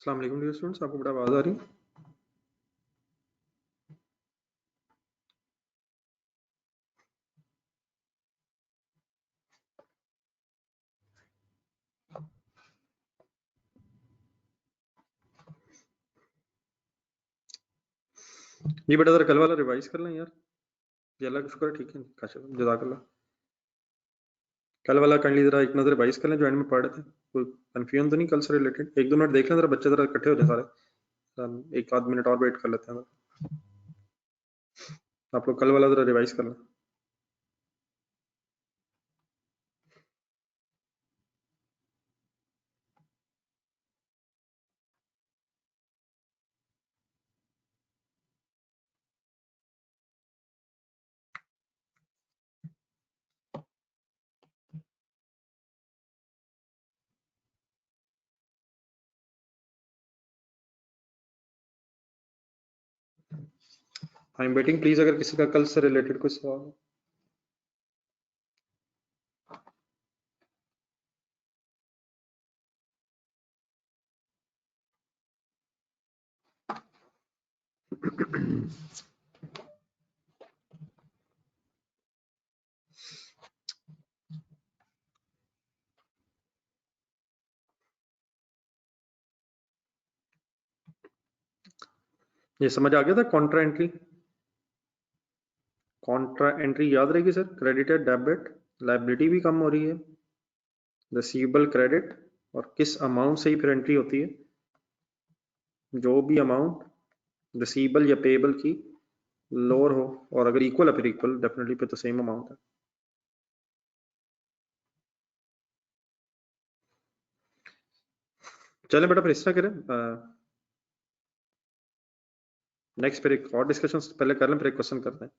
अस्सलाम वालेकुम dear students, आपको बड़ा आवाज़ आ रही है? जी बेटा, ज़रा कल वाला रिवाइज कर लें यार। जी अल्लाह का शुक्र है, ठीक है, काशिफ जज़ाकल्लाह। कल वाला काइंडली ज़रा एक नज़र रिवाइज कर लें जो एंड में पढ़ रहे थे। कोई कन्फ्यूजन तो नहीं कल से रिलेटेड? एक दो मिनट देख लें ज़रा, बच्चे ज़रा इकट्ठे हो जाए सारे। एक आध मिनट और वेट कर लेते हैं। आप लोग कल वाला ज़रा रिवाइज कर लें। आई एम वेटिंग, प्लीज़ अगर किसी का कल से रिलेटेड कोई सवाल हो। ये समझ आ गया था? कॉन्ट्रा एंट्री, कॉन्ट्रा एंट्री याद रहेगी सर। क्रेडिटेड डेबिट, लायबिलिटी भी कम हो रही है, रिसीवेबल क्रेडिट, और किस अमाउंट से ही फिर एंट्री होती है? जो भी अमाउंट रिसीवेबल या पेएबल की लोअर हो, और अगर इक्वल है फिर इक्वल, डेफिनेटली फिर तो सेम अमाउंट है। चलें बेटा, फिर इस तरह करें, नेक्स्ट फिर एक और डिस्कशन पहले कर लें, फिर एक क्वेश्चन करते हैं।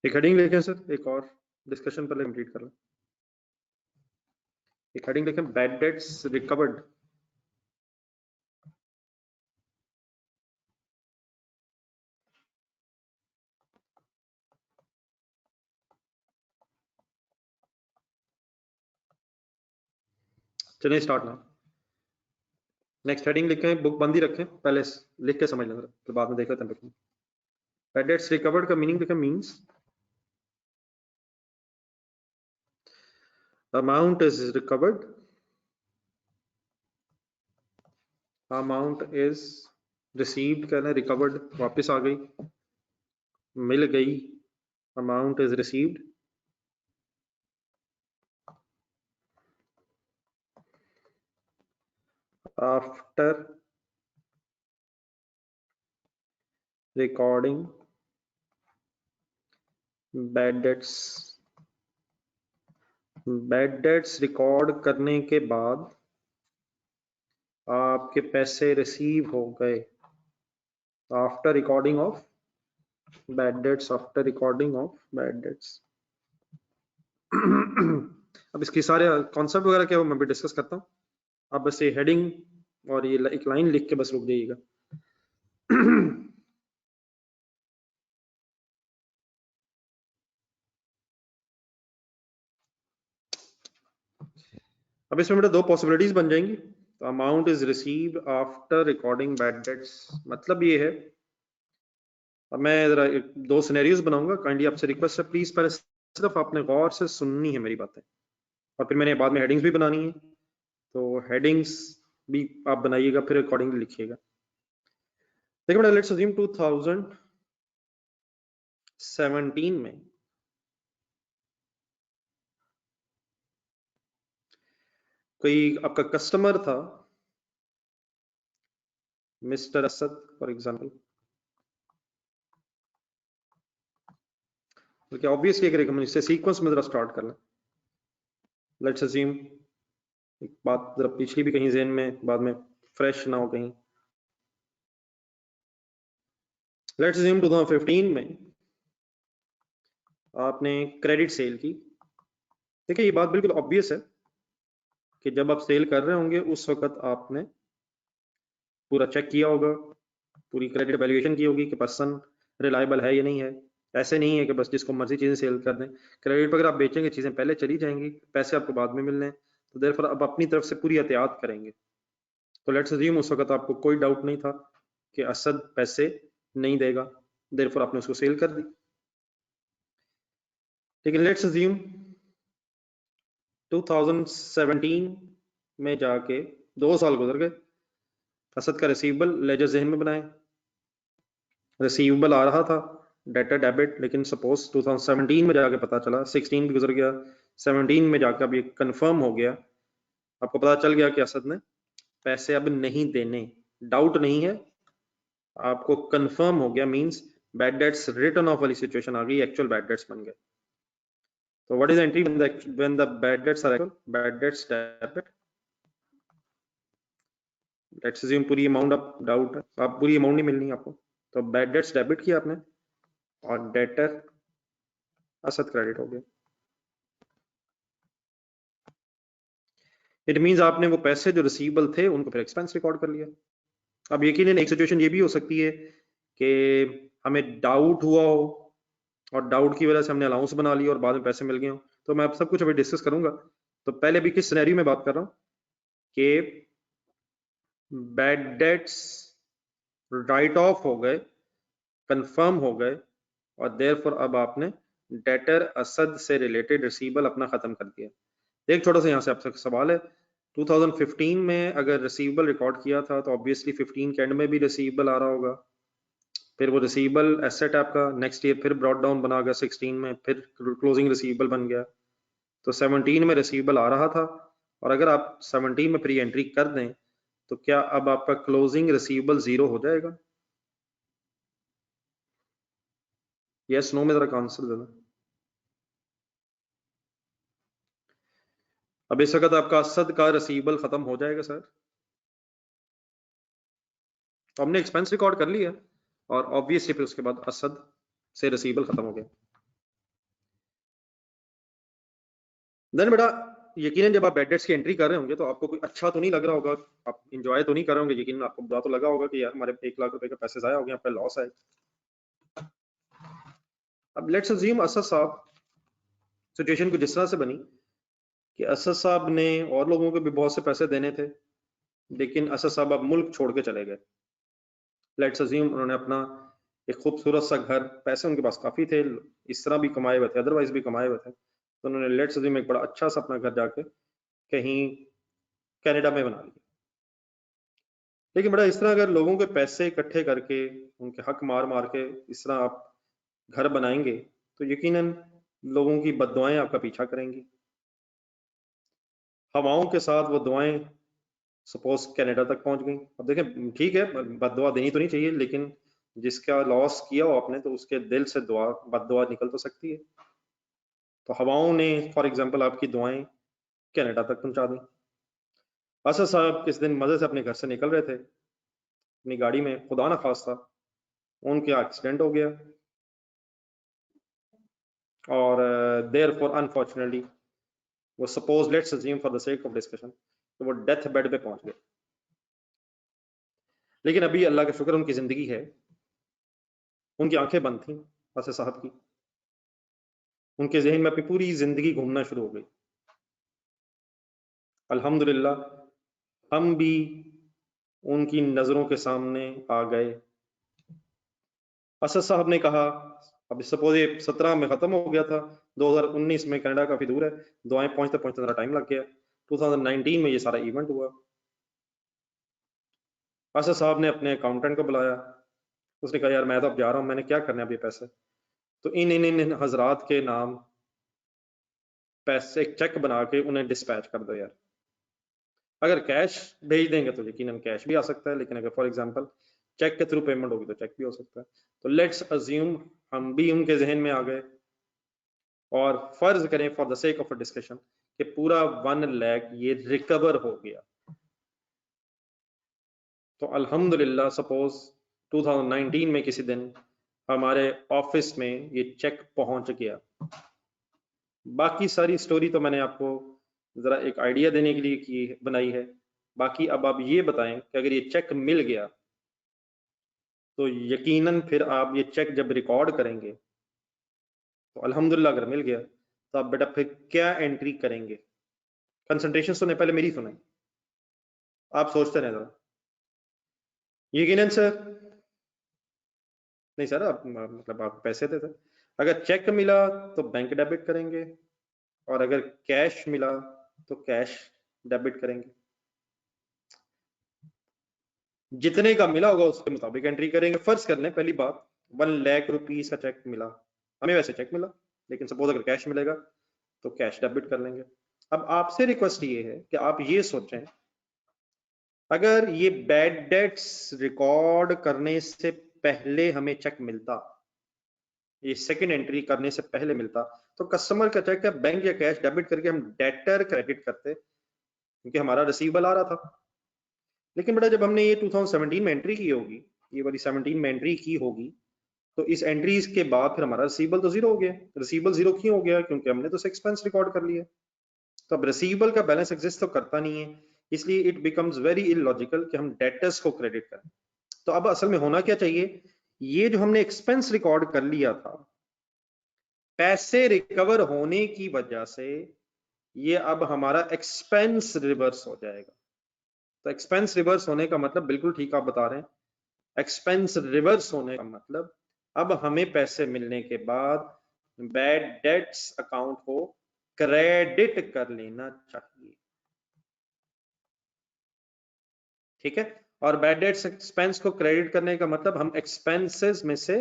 एक हेडिंग लिखें सर, एक और डिस्कशन पहले कंप्लीट कर लें। एक हेडिंग लिखें, बैड डेट्स रिकवर्ड। चलिए स्टार्ट ना। नेक्स्ट हेडिंग लिखें, बुक बंद ही रखें, पहले लिख के समझ लें फिर बाद में देख लेते हैं। बैड डेट्स रिकवर्ड का मीनिंग लिखें, means amount is recovered, amount is received, कहना रिकवर्ड वापस आ गई, मिल गई, amount is received. After recording bad debts, bad debts record करने के बाद आपके पैसे रिसीव हो गए। After recording of bad debts, after recording of bad debts. अब इसकी सारे कॉन्सेप्ट वगैरह क्या हो मैं भी डिस्कस करता हूँ। आप बस ये हेडिंग और ये एक लाइन लिख के बस रुक जाइएगा। अब इसमें बेटा दो पॉसिबिलिटीज बन जाएंगी। तो amount is received after recording bad debts, मतलब ये है, अब मैं जरा दो सिनेरियोज बनाऊंगा। काइंडली आपसे रिक्वेस्ट है, प्लीज पहले सिर्फ आपने गौर से सुननी है मेरी बातें, और फिर मैंने बाद में हेडिंग्स भी बनानी है, तो हेडिंग्स भी आप बनाइएगा, फिर अकॉर्डिंगली लिखिएगा। देखिए बेटा, लेट्स अज्यूम 2017 में कोई आपका कस्टमर था, मिस्टर असद फॉर एग्जांपल। बल्कि ऑब्वियसली अगर हम इससे सीक्वेंस में जरा स्टार्ट कर लें, लेट्स अज्यूम, एक बात जरा पिछली भी कहीं ज़हन में बाद में फ्रेश ना हो कहीं। लेट्स अज्यूम 2015 में आपने क्रेडिट सेल की। देखिए ये बात बिल्कुल ऑब्वियस है कि जब आप सेल कर रहे होंगे उस वक्त आपने पूरा चेक किया होगा, पूरी क्रेडिट वैल्यूएशन की होगी कि पर्सन रिलायबल है या नहीं है। ऐसे नहीं है कि बस जिसको मर्जी चीजें सेल कर दें। क्रेडिट पर अगर आप बेचेंगे चीजें पहले चली जाएंगी, पैसे आपको बाद में मिलने हैं। तो देयरफॉर अब अपनी तरफ से पूरी एहतियात करेंगे। तो लेट्स अज्यूम उस वक्त आपको कोई डाउट नहीं था कि असद पैसे नहीं देगा, देयरफॉर आपने उसको सेल कर दी। लेकिन लेट्स अज्यूम 2017 में जाके 2 साल गुजर गए, असद का रिसीवेबल लेजर जहन में बनाए, रिसीवेबल आ रहा था डेटा डेबिट, लेकिन सपोज 2017 में जाके पता चला, 16 भी गुजर गया, 17 में जाकर अब ये कंफर्म हो गया, आपको पता चल गया कि असद ने पैसे अब नहीं देने, डाउट नहीं है, आपको कंफर्म हो गया, means bad debts written off वाली सिचुएशन आ गई, एक्चुअल बैड डेट्स बन गए। तो what is entry when the bad debts are actual? Bad debts debit, let's assume पूरी अमाउंट अब डाउट है, आप पूरी अमाउंट नहीं मिलनी आपको, तो बैड डेट्स डेबिट किया आपने और डेटर असद क्रेडिट हो गया। इट मींस आपने वो पैसे जो रिसीवेबल थे उनको फिर एक्सपेंस रिकॉर्ड कर लिया। अब यकीनन एक सिचुएशन ये भी हो सकती है कि हमें डाउट हुआ हो और डाउट की वजह से हमने अलाउंस बना लिया और बाद में पैसे मिल गए हो, तो मैं अब सब कुछ अभी डिस्कस करूंगा। तो पहले भी किस सिनेरियो में बात कर रहा हूं कि बैड डेट्स राइट ऑफ हो गए, कंफर्म हो गए और देयरफॉर अब आपने डेटर असद से रिलेटेड रिसीवेबल अपना खत्म कर दिया। एक छोटा सा यहाँ से आपसे सवाल है, 2015 में अगर रिसीवेबल रिकॉर्ड किया था तो ऑब्वियसली 15 के एंड में भी रिसीवेबल आ रहा होगा, फिर वो रिसीवेबल एसेट आपका नेक्स्ट ईयर फिर ब्रॉट डाउन बना गया, 16 में फिर क्लोजिंग रिसीवेबल बन गया, तो 17 में रिसीवेबल आ रहा था, और अगर आप 17 में प्री एंट्री कर दें तो क्या अब आपका क्लोजिंग रिसीवेबल जीरो हो जाएगा? यस नो में जरा आंसर देना। अब इस वक्त आपका असद का रिसीवेबल खत्म हो जाएगा सर, तो हमने एक्सपेंस रिकॉर्ड कर लिया और ऑब्वियसली फिर उसके बाद असद से रिसीवेबल खत्म हो गया। देन बेटा यकीनन जब आप बैड डेट्स की एंट्री कर रहे होंगे तो आपको कोई अच्छा तो नहीं लग रहा होगा, आप इंजॉय तो नहीं कर रहे होंगे, यकीनन आपको बुरा तो लगा होगा कि यार हमारे 1 लाख रुपए के पैसे जाया हो गए, आप पे लॉस है। अब लेट्स अज्यूम असद साहब सिचुएशन को जिस तरह से बनी कि असद साहब ने और लोगों को भी बहुत से पैसे देने थे, लेकिन असद साहब अब मुल्क छोड़ के चले गए। लेट्स अज्यूम उन्होंने अपना एक खूबसूरत सा घर, पैसे उनके पास काफी थे, इस तरह भी कमाए हुए थे, अदरवाइज भी कमाए हुए थे, तो उन्होंने लेट्स अज्यूम एक बड़ा अच्छा सा अपना घर जाके कहीं कनाडा में बना लिया। लेकिन बड़ा इस तरह अगर लोगों के पैसे इकट्ठे करके उनके हक मार मार के इस तरह आप घर बनाएंगे तो यकीनन लोगों की बद्दुआएं आपका पीछा करेंगी, हवाओं के साथ वो दुआएं सपोज कनाडा तक पहुंच गई। अब देखें ठीक है, बद्दुआ देनी तो नहीं चाहिए, लेकिन जिसका लॉस किया हो आपने तो उसके दिल से दुआ बद्दुआ निकल तो सकती है। तो हवाओं ने फॉर एग्जांपल आपकी दुआएं कनाडा तक पहुंचा दी। असद साहब किस दिन मजे से अपने घर से निकल रहे थे अपनी गाड़ी में, खुदा ना खास्ता उनके एक्सीडेंट हो गया और देयरफॉर अनफॉर्चुनेटली वो suppose let's assume for the sake of discussion तो वो डेथ बेड पे पहुंच गए। लेकिन अभी अल्लाह का शुक्र उनकी जिंदगी है, उनकी आंखें बंद थी असद साहब की, उनके जहन में अपनी पूरी जिंदगी घूमना शुरू हो गई। अल्हम्दुलिल्लाह हम भी उनकी नजरों के सामने आ गए। असद साहब ने कहा, अब सपोज ये 17 में खत्म हो गया था, 2019 में कनाडा काफी दूर है, दुआएं पहुंचते पहुंचते थोड़ा टाइम लग गया, 2019 में ये सारा इवेंट हुआ। असद साहब ने अपने अकाउंटेंट को बुलाया, उसने कहा यार मैं तो अब जा रहा हूँ, मैंने क्या करना है अब ये पैसे, तो इन हजरात के नाम पैसे चेक बना के उन्हें डिस्पैच कर दो यार। अगर कैश भेज देंगे तो यकीनन कैश भी आ सकता है, लेकिन अगर फॉर एग्जांपल चेक के थ्रू पेमेंट होगी तो चेक भी हो सकता है। तो लेट्स अज्यूम हम भी उनके जहन में आ गए और फर्ज करें for the sake of a discussion कि पूरा 1 लाख ये रिकवर हो गया, तो अल्हम्दुलिल्लाह सपोज 2019 में किसी दिन हमारे ऑफिस में ये चेक पहुंच गया। बाकी सारी स्टोरी तो मैंने आपको जरा एक आइडिया देने के लिए की बनाई है, बाकी अब आप ये बताएं कि अगर ये चेक मिल गया तो यकीनन फिर आप ये चेक जब रिकॉर्ड करेंगे तो अल्हम्दुलिल्लाह अगर मिल गया तो आप बेटा फिर क्या एंट्री करेंगे? कंसंट्रेशन सुने, पहले मेरी सुने, आप सोचते रहे जरा। यकीनन सर, नहीं सर, आप मतलब आप पैसे देते, अगर चेक मिला तो बैंक डेबिट करेंगे, और अगर कैश मिला तो कैश डेबिट करेंगे। जितने का मिला होगा उसके मुताबिक एंट्री करेंगे। फर्ज कर लें पहली बात 1 लाख रुपीस का चेक मिला हमें, वैसे चेक मिला, लेकिन सपोज अगर कैश मिलेगा तो कैश डेबिट कर लेंगे। अब आपसे रिक्वेस्ट ये है कि आप ये सोचें, अगर ये बैड डेट्स रिकॉर्ड करने से पहले हमें चेक मिलता, ये सेकंड एंट्री करने से पहले मिलता, तो कस्टमर का चेक है बैंक या कैश डेबिट करके हम डेटर क्रेडिट करते, क्योंकि हमारा रिसीवेबल आ रहा था। लेकिन बेटा जब हमने ये 2017 में एंट्री की होगी, ये वाली 17 में एंट्री की होगी, तो इस एंट्रीज के बाद फिर हमारा रिसीवेबल तो जीरो हो गया। रिसीवेबल जीरो क्यों हो गया? क्योंकि हमने तो एक्सपेंस रिकॉर्ड कर लिया। तो अब रिसीवेबल का बैलेंस एग्जिस्ट तो करता नहीं है, इसलिए इट बिकम्स वेरी इलॉजिकल कि हम डेटर्स को क्रेडिट करें। तो अब असल में होना क्या चाहिए, ये जो हमने एक्सपेंस रिकॉर्ड कर लिया था, पैसे रिकवर होने की वजह से ये अब हमारा एक्सपेंस रिवर्स हो जाएगा। तो एक्सपेंस रिवर्स होने का मतलब बिल्कुल ठीक आप बता रहे हैं, एक्सपेंस रिवर्स होने का मतलब अब हमें पैसे मिलने के बाद बैड डेट्स अकाउंट को क्रेडिट कर लेना चाहिए। ठीक है, और बैड डेट्स एक्सपेंस को क्रेडिट करने का मतलब हम एक्सपेंसेस में से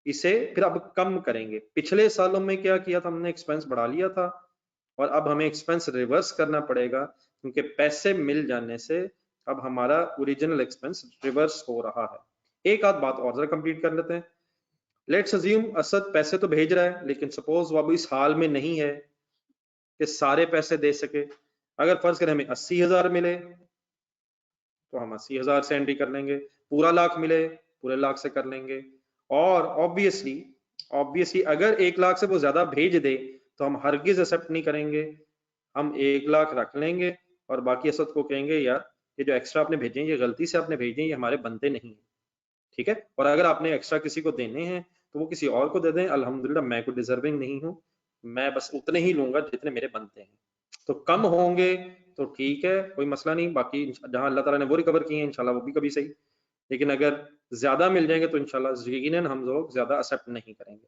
इसे फिर अब कम करेंगे। पिछले सालों में क्या किया था, हमने एक्सपेंस बढ़ा लिया था, और अब हमें एक्सपेंस रिवर्स करना पड़ेगा, क्योंकि पैसे मिल जाने से अब हमारा ओरिजिनल एक्सपेंस रिवर्स हो रहा है। एक आध बात और जरा कंप्लीट कर लेते हैं। लेट्स अज्यूम असद पैसे तो भेज रहा है, लेकिन सपोज वो अभी इस हाल में नहीं है कि सारे पैसे दे सके। अगर फर्ज करें हमें 80,000 मिले तो हम 80,000 से एंट्री कर लेंगे, पूरा लाख मिले पूरे लाख से कर लेंगे, और ऑब्वियसली अगर 1 लाख से वो ज्यादा भेज दे तो हम हरगिज एक्सेप्ट नहीं करेंगे, हम 1 लाख रख लेंगे और बाकी असद को कहेंगे यार ये जो एक्स्ट्रा आपने भेजे ये गलती से आपने भेजे, ये हमारे बनते नहीं। ठीक है, और अगर आपने एक्स्ट्रा किसी को देने हैं तो वो किसी और को दे दें, अल्हम्दुलिल्लाह मैं कोई डिजर्विंग नहीं हूँ, मैं बस उतने ही लूंगा जितने मेरे बनते हैं। तो कम होंगे तो ठीक है, कोई मसला नहीं, बाकी जहां अल्लाह ताला ने वो रिकवर किए हैं इंशाल्लाह वो भी कभी सही, लेकिन अगर ज्यादा मिल जाएंगे तो इंशाल्लाह यकीनन हम लोग ज्यादा एक्सेप्ट नहीं करेंगे।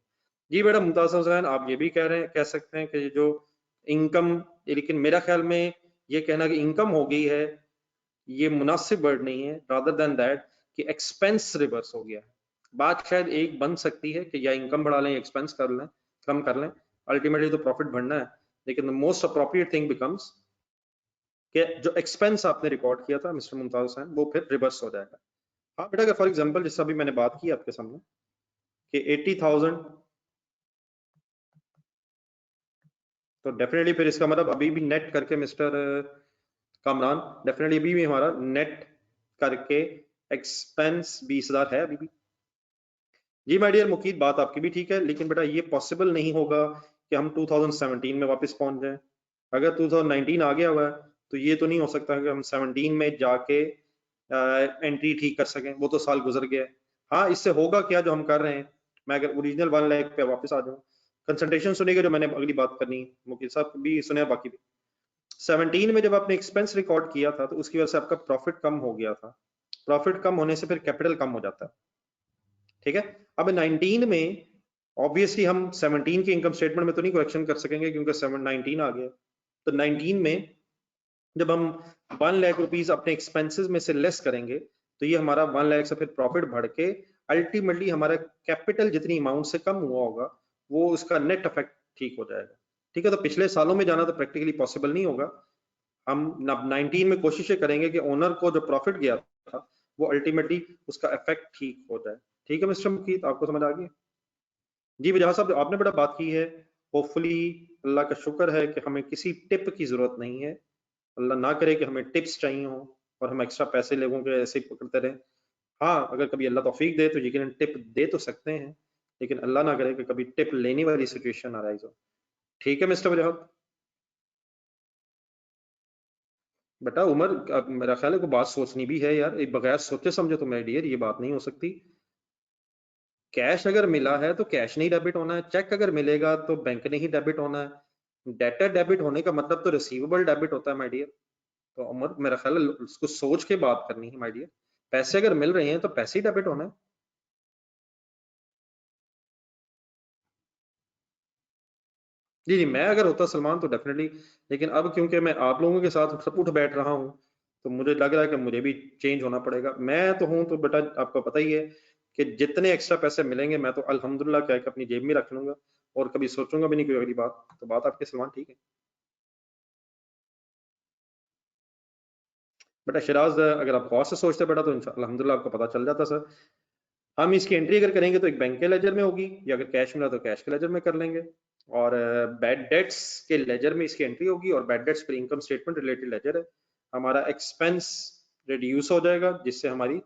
जी बेटा मुमताज हुसैन, आप ये भी कह सकते हैं कि जो इनकम, लेकिन मेरा ख्याल में ये कहना कि इनकम हो गई है ये मुनासिब वर्ड नहीं है, रादर देन दैट कि एक्सपेंस रिवर्स हो गया है। बात शायद एक बन सकती है कि या इनकम बढ़ा लें, एक्सपेंस कर लें, कम कर लें, अल्टीमेटली तो प्रॉफिट बढ़ना है, लेकिन the most appropriate thing becomes कि जो एक्सपेंस आपने रिकॉर्ड किया था मिस्टर मुमताज हुसैन वो फिर रिवर्स हो जाएगा। हाँ बेटा, अगर फॉर एग्जांपल जिससे अभी मैंने बात की आपके सामने कि 80,000, तो डेफिनेटली फिर इसका मतलब अभी भी नेट करके मिस्टर कामरान, डेफिनेटली अभी भी हमारा नेट करके एक्सपेंस 20,000 है अभी भी। जी माय डियर मुकीद, बात आपकी भी ठीक है, लेकिन बेटा ये पॉसिबल नहीं होगा कि हम 2017 में वापस पहुंच जाएं। अगर 2019 आ गया हुआ है तो ये तो नहीं हो सकता कि हम 17 में जाके एंट्री ठीक कर सकें, वो तो साल गुजर गया है। हाँ, इससे होगा क्या जो हम कर रहे हैं, मैं अगर ओरिजिनल 1 लाख पे वापस आ जाऊँ, कंसंट्रेशन सुनेगा जो मैंने अगली बात करनी है, मुकीद साहब भी सुने, बाकी भी 17 में जब आपने एक्सपेंस रिकॉर्ड किया था तो उसकी वजह से आपका प्रॉफिट कम हो गया था, प्रॉफिट कम होने से फिर कैपिटल कम हो जाता है। ठीक है, अब 19 में ऑब्वियसली हम 17 के इनकम स्टेटमेंट में तो नहीं करेक्शन कर सकेंगे क्योंकि 19 आ गया, तो 19 में जब हम 1 लाख रुपीस अपने एक्सपेंसेस में से लेस करेंगे तो ये हमारा 1 लाख से फिर प्रॉफिट बढ़ के अल्टीमेटली हमारा कैपिटल जितनी अमाउंट से कम हुआ होगा वो उसका नेट इफेक्ट ठीक हो जाएगा। ठीक है, तो पिछले सालों में जाना तो प्रैक्टिकली पॉसिबल नहीं होगा, हम 19 में कोशिश करेंगे कि ओनर को जो प्रॉफिट गया था वो अल्टीमेटली उसका इफेक्ट ठीक हो जाए। ठीक है मिस्टर मुकीत, आपको समझ आ गया? जी वजह साहब, आपने बड़ा बात की है, होपफुली अल्लाह का शुक्र है कि हमें किसी टिप की जरूरत नहीं है, अल्लाह ना करे कि हमें टिप्स चाहिए हो और हम एक्स्ट्रा पैसे लोगों के ऐसे ही पकड़ते रहे। हाँ, अगर कभी अल्लाह तौफीक दे तो यकीनन टिप दे तो सकते हैं, लेकिन अल्लाह ना करे कि कभी टिप लेने वाली सिचुएशन अराइज हो। ठीक है मिस्टर वजह, बेटा उमर, मेरा ख्याल है को बात सोचनी भी है यार, बगैर सोचे समझे तो मेरे डियर ये बात नहीं हो सकती। कैश अगर मिला है तो कैश नहीं डेबिट होना है, चेक अगर मिलेगा तो बैंक नहीं डेबिट होना है। डेटर डेबिट होने का मतलब तो रिसीवेबल डेबिट होता है माय डियर। तो अमर मेरा ख्याल है उसको सोच के बात करनी है माय डियर। पैसे अगर मिल रहे हैं तो पैसे ही डेबिट होना है। जी जी, मैं अगर होता सलमान तो डेफिनेटली, लेकिन अब क्योंकि मैं आप लोगों के साथ सब उठ बैठ रहा हूँ तो मुझे लग रहा है कि मुझे भी चेंज होना पड़ेगा। मैं तो हूँ तो बेटा आपको पता ही है कि जितने एक्स्ट्रा पैसे मिलेंगे मैं तो अल्हम्दुलिल्लाह कह के अपनी जेब में रख लूंगा और कभी सोचूंगा भी नहीं कोई अगली बात। तो बात आपके सलमान ठीक है। बेटा शिराज, अगर आप गौर से सोचते बेटा तो अल्हम्दुलिल्लाह आपको पता चल जाता सर। हम इसकी एंट्री अगर करेंगे तो एक बैंक के लेजर में होगी, या अगर कैश मिला तो कैश के लेजर में कर लेंगे। और बैड डेट्स के लेजर में इसकी एंट्री होगी, और बैड डेट्स पर इनकम स्टेटमेंट रिलेटेड लेजर है। हमारा एक्सपेंस रिड्यूस हो जाएगा जिससे हमारी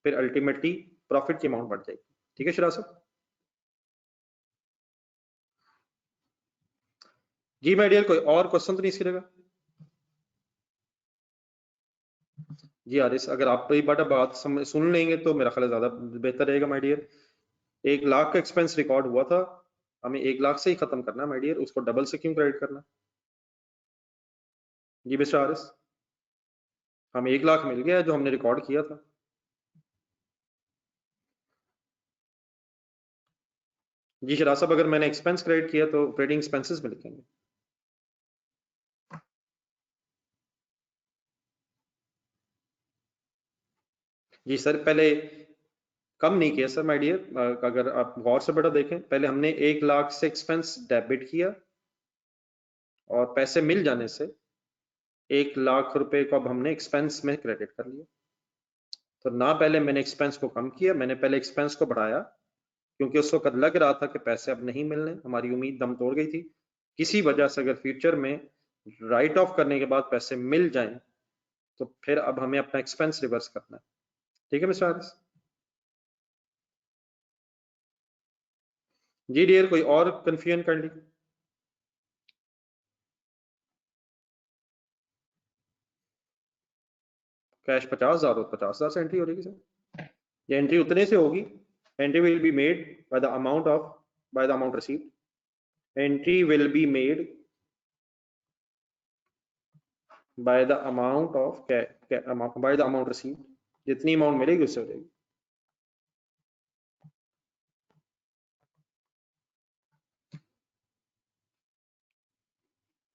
फिर अल्टीमेटली प्रॉफिट की अमाउंट बढ़ जाएगी। ठीक है शिराज साहब। जी माय डियर, कोई और क्वेश्चन तो नहीं इसकी जगह? जी हारिस, अगर आप तो ये बड़ा बात सुन लेंगे तो मेरा ख्याल है ज्यादा बेहतर रहेगा माय डियर। 1 लाख का एक्सपेंस रिकॉर्ड हुआ था, हमें 1 लाख से ही खत्म करना है माय डियर, उसको डबल से क्यों क्रेडिट करना? जी मिस्टर हारिस, हमें 1 लाख मिल गया जो हमने रिकॉर्ड किया था। जी शराज साहब, अगर मैंने एक्सपेंस क्रेडिट किया तो ऑपरेटिंग एक्सपेंसेस में लिखेंगे। जी सर, पहले कम नहीं किया सर माय डियर। अगर आप गौर से बेटा देखें, पहले हमने 1 लाख से एक्सपेंस डेबिट किया और पैसे मिल जाने से 1 लाख रुपए को अब हमने एक्सपेंस में क्रेडिट कर लिया। तो ना पहले मैंने एक्सपेंस को कम किया, मैंने पहले एक्सपेंस को बढ़ाया, क्योंकि उस वक्त लग रहा था कि पैसे अब नहीं मिलने, हमारी उम्मीद दम तोड़ गई थी। किसी वजह से अगर फ्यूचर में राइट ऑफ करने के बाद पैसे मिल जाएं तो फिर अब हमें अपना एक्सपेंस रिवर्स करना है। ठीक है मिस्टर हारिस? जी डियर, कोई और कंफ्यूजन कर ली? कैश 50,000 हो, 50,000 से एंट्री हो जाएगी सर। ये एंट्री उतने से होगी, entry will be made by the amount of, by the amount received. Entry will be made by the amount of, by the amount received. जितनी अमाउंट मिलेगी उससे हो जाएगी।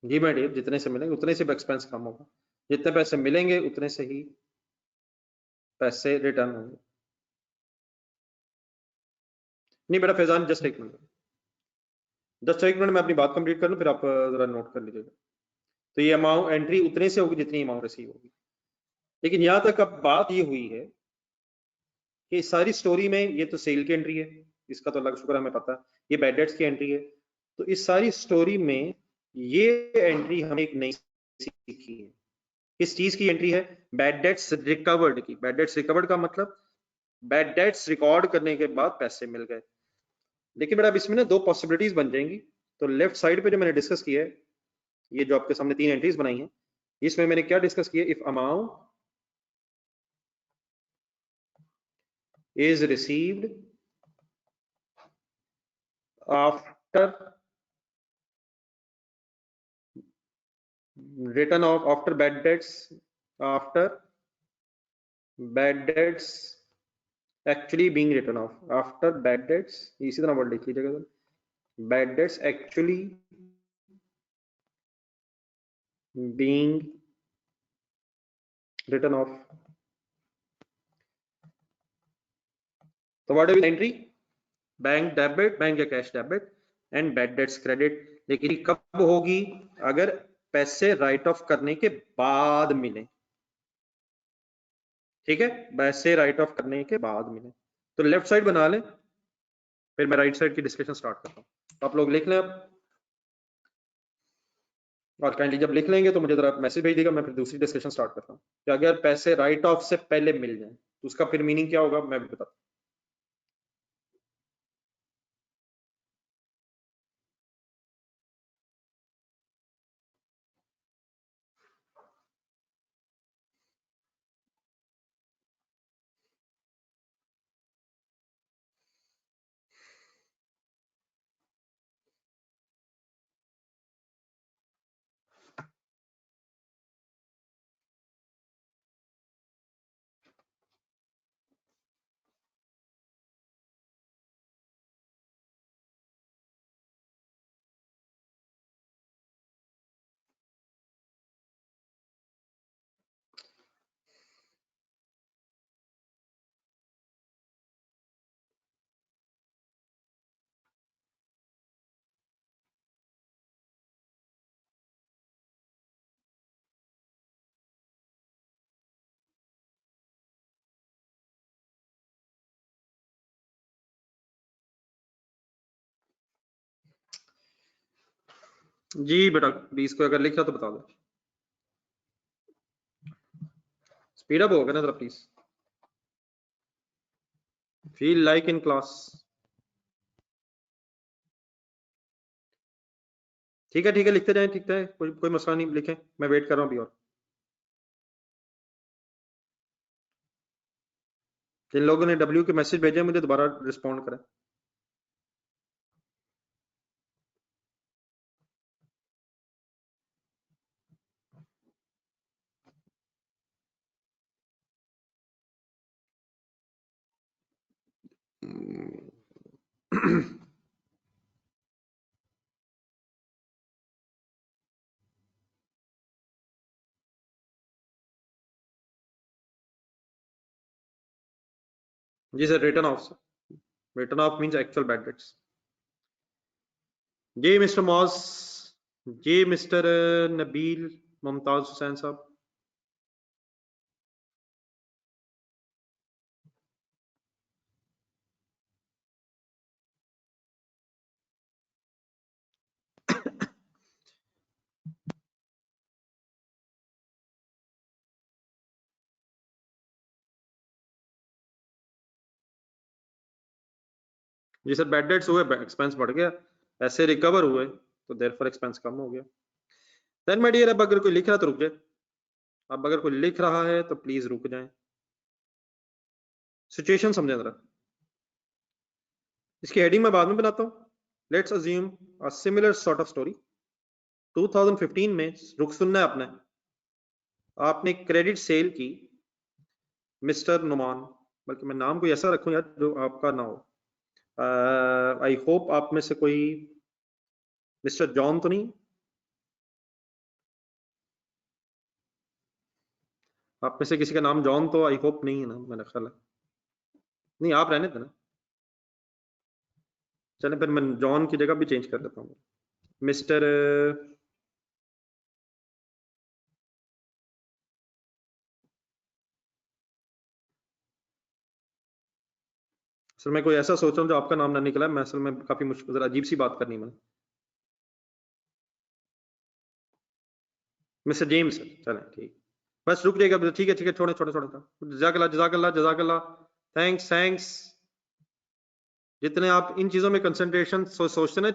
जी मैं डियर, जितने से मिलेंगे उतने से एक्सपेंस कम होगा, जितने पैसे मिलेंगे उतने से ही पैसे रिटर्न होंगे। नहीं बेटा फैजान, जस्ट एक मिनट, जस्ट एक मिनट, मैं अपनी बात कंप्लीट कर लूं फिर आप जरा नोट कर लीजिएगा। तो ये अमाउंट एंट्री उतने से होगी जितनी अमाउंट रिसीव होगी। लेकिन यहां तक अब बात ये हुई है कि इस सारी स्टोरी में ये तो सेल की एंट्री है, इसका तो अल्लाह का शुक्र हमें पता है, ये बैड डेट्स की एंट्री है। तो इस सारी स्टोरी में ये एंट्री हमें एक नई सीखी है। किस चीज की एंट्री है? बैड डेट्स रिकवर्ड की। बैड डेट्स रिकवर्ड का मतलब बैड डेट्स रिकॉर्ड करने के बाद पैसे मिल गए। लेकिन बेटा अब इसमें ना दो पॉसिबिलिटीज बन जाएंगी। तो लेफ्ट साइड पे जो मैंने डिस्कस किया है, ये जो आपके सामने 3 एंट्रीज बनाई हैं, इसमें मैंने क्या डिस्कस किया? If amount is received after written off, after bad debts, after bad debts actually being written off, after bad debts, इसी तरह वर्ड लिख लीजिएगा sir, bad debts actually being written off। तो what is entry? Bank debit, bank या cash debit and bad debts credit. लेकिन ये कब होगी? अगर पैसे राइट ऑफ करने के बाद मिले। ठीक है, पैसे राइट ऑफ करने के बाद मिले। तो लेफ्ट साइड बना लें, फिर मैं राइट साइड की डिस्कशन स्टार्ट करता हूँ। तो आप लोग लिख लें अब, और काइंडली जब लिख लेंगे तो मुझे जरा मैसेज भेज देगा, मैं फिर दूसरी डिस्कशन स्टार्ट करता हूँ कि अगर पैसे राइट ऑफ से पहले मिल जाए तो उसका फिर मीनिंग क्या होगा, मैं भी बताता हूँ। जी बेटा, प्लीज कोई अगर लिख रहा तो बता दो। स्पीड अप होगा ना जरा please. Feel like in class. ठीक है लिखते जाएं, ठीक है, कोई कोई मसला नहीं, लिखें, मैं वेट कर रहा हूँ अभी। और जिन लोगों ने डब्ल्यू के मैसेज भेजे मुझे दोबारा रिस्पॉन्ड करें। जी sir, return off sir, return off means actual bad debts. जी मिस्टर मॉस, जी मिस्टर नबील मुमताज हुसैन साहब। जी सर, बैड डेट्स हुए, एक्सपेंस बढ़ गया, ऐसे रिकवर हुए तो देयरफॉर एक्सपेंस कम हो गया। देन माय डियर, अब अगर कोई लिख रहा तो रुक जाए, अब अगर कोई लिख रहा है तो प्लीज रुक जाएं, सिचुएशन समझें जरा। इसकी हेडिंग मैं बाद में बनाता हूँ। Let's assume a similar sort of story. 2015 में, रुक सुनना है आपने, आपने क्रेडिट सेल की मिस्टर नुमान, बल्कि मैं नाम कोई ऐसा रखूं यार जो आपका ना हो। आई होप आप में से कोई मिस्टर जॉन तो नहीं, आप में से किसी का नाम जॉन तो आई होप नहीं है ना, मेरा ख्याल है। नहीं, आप रहने देना, चले फिर मैं जॉन की जगह भी चेंज कर लेता हूँ। मिस्टर, असल में कोई ऐसा सोच रहा हूँ जो आपका नाम ना निकला है, मैं असल में काफी मुश्किल, जरा अजीब सी बात करनी है मैंने। मिस्टर जेम्स, चलें ठीक, बस रुक जाएगा, ठीक है छोड़े छोड़े छोड़े, जजाकल्ला जजाकल्ला जजाकल्ला, थैंक्स थैंक्स। जितने आप इन चीजों में कंसंट्रेशन सोचते ना,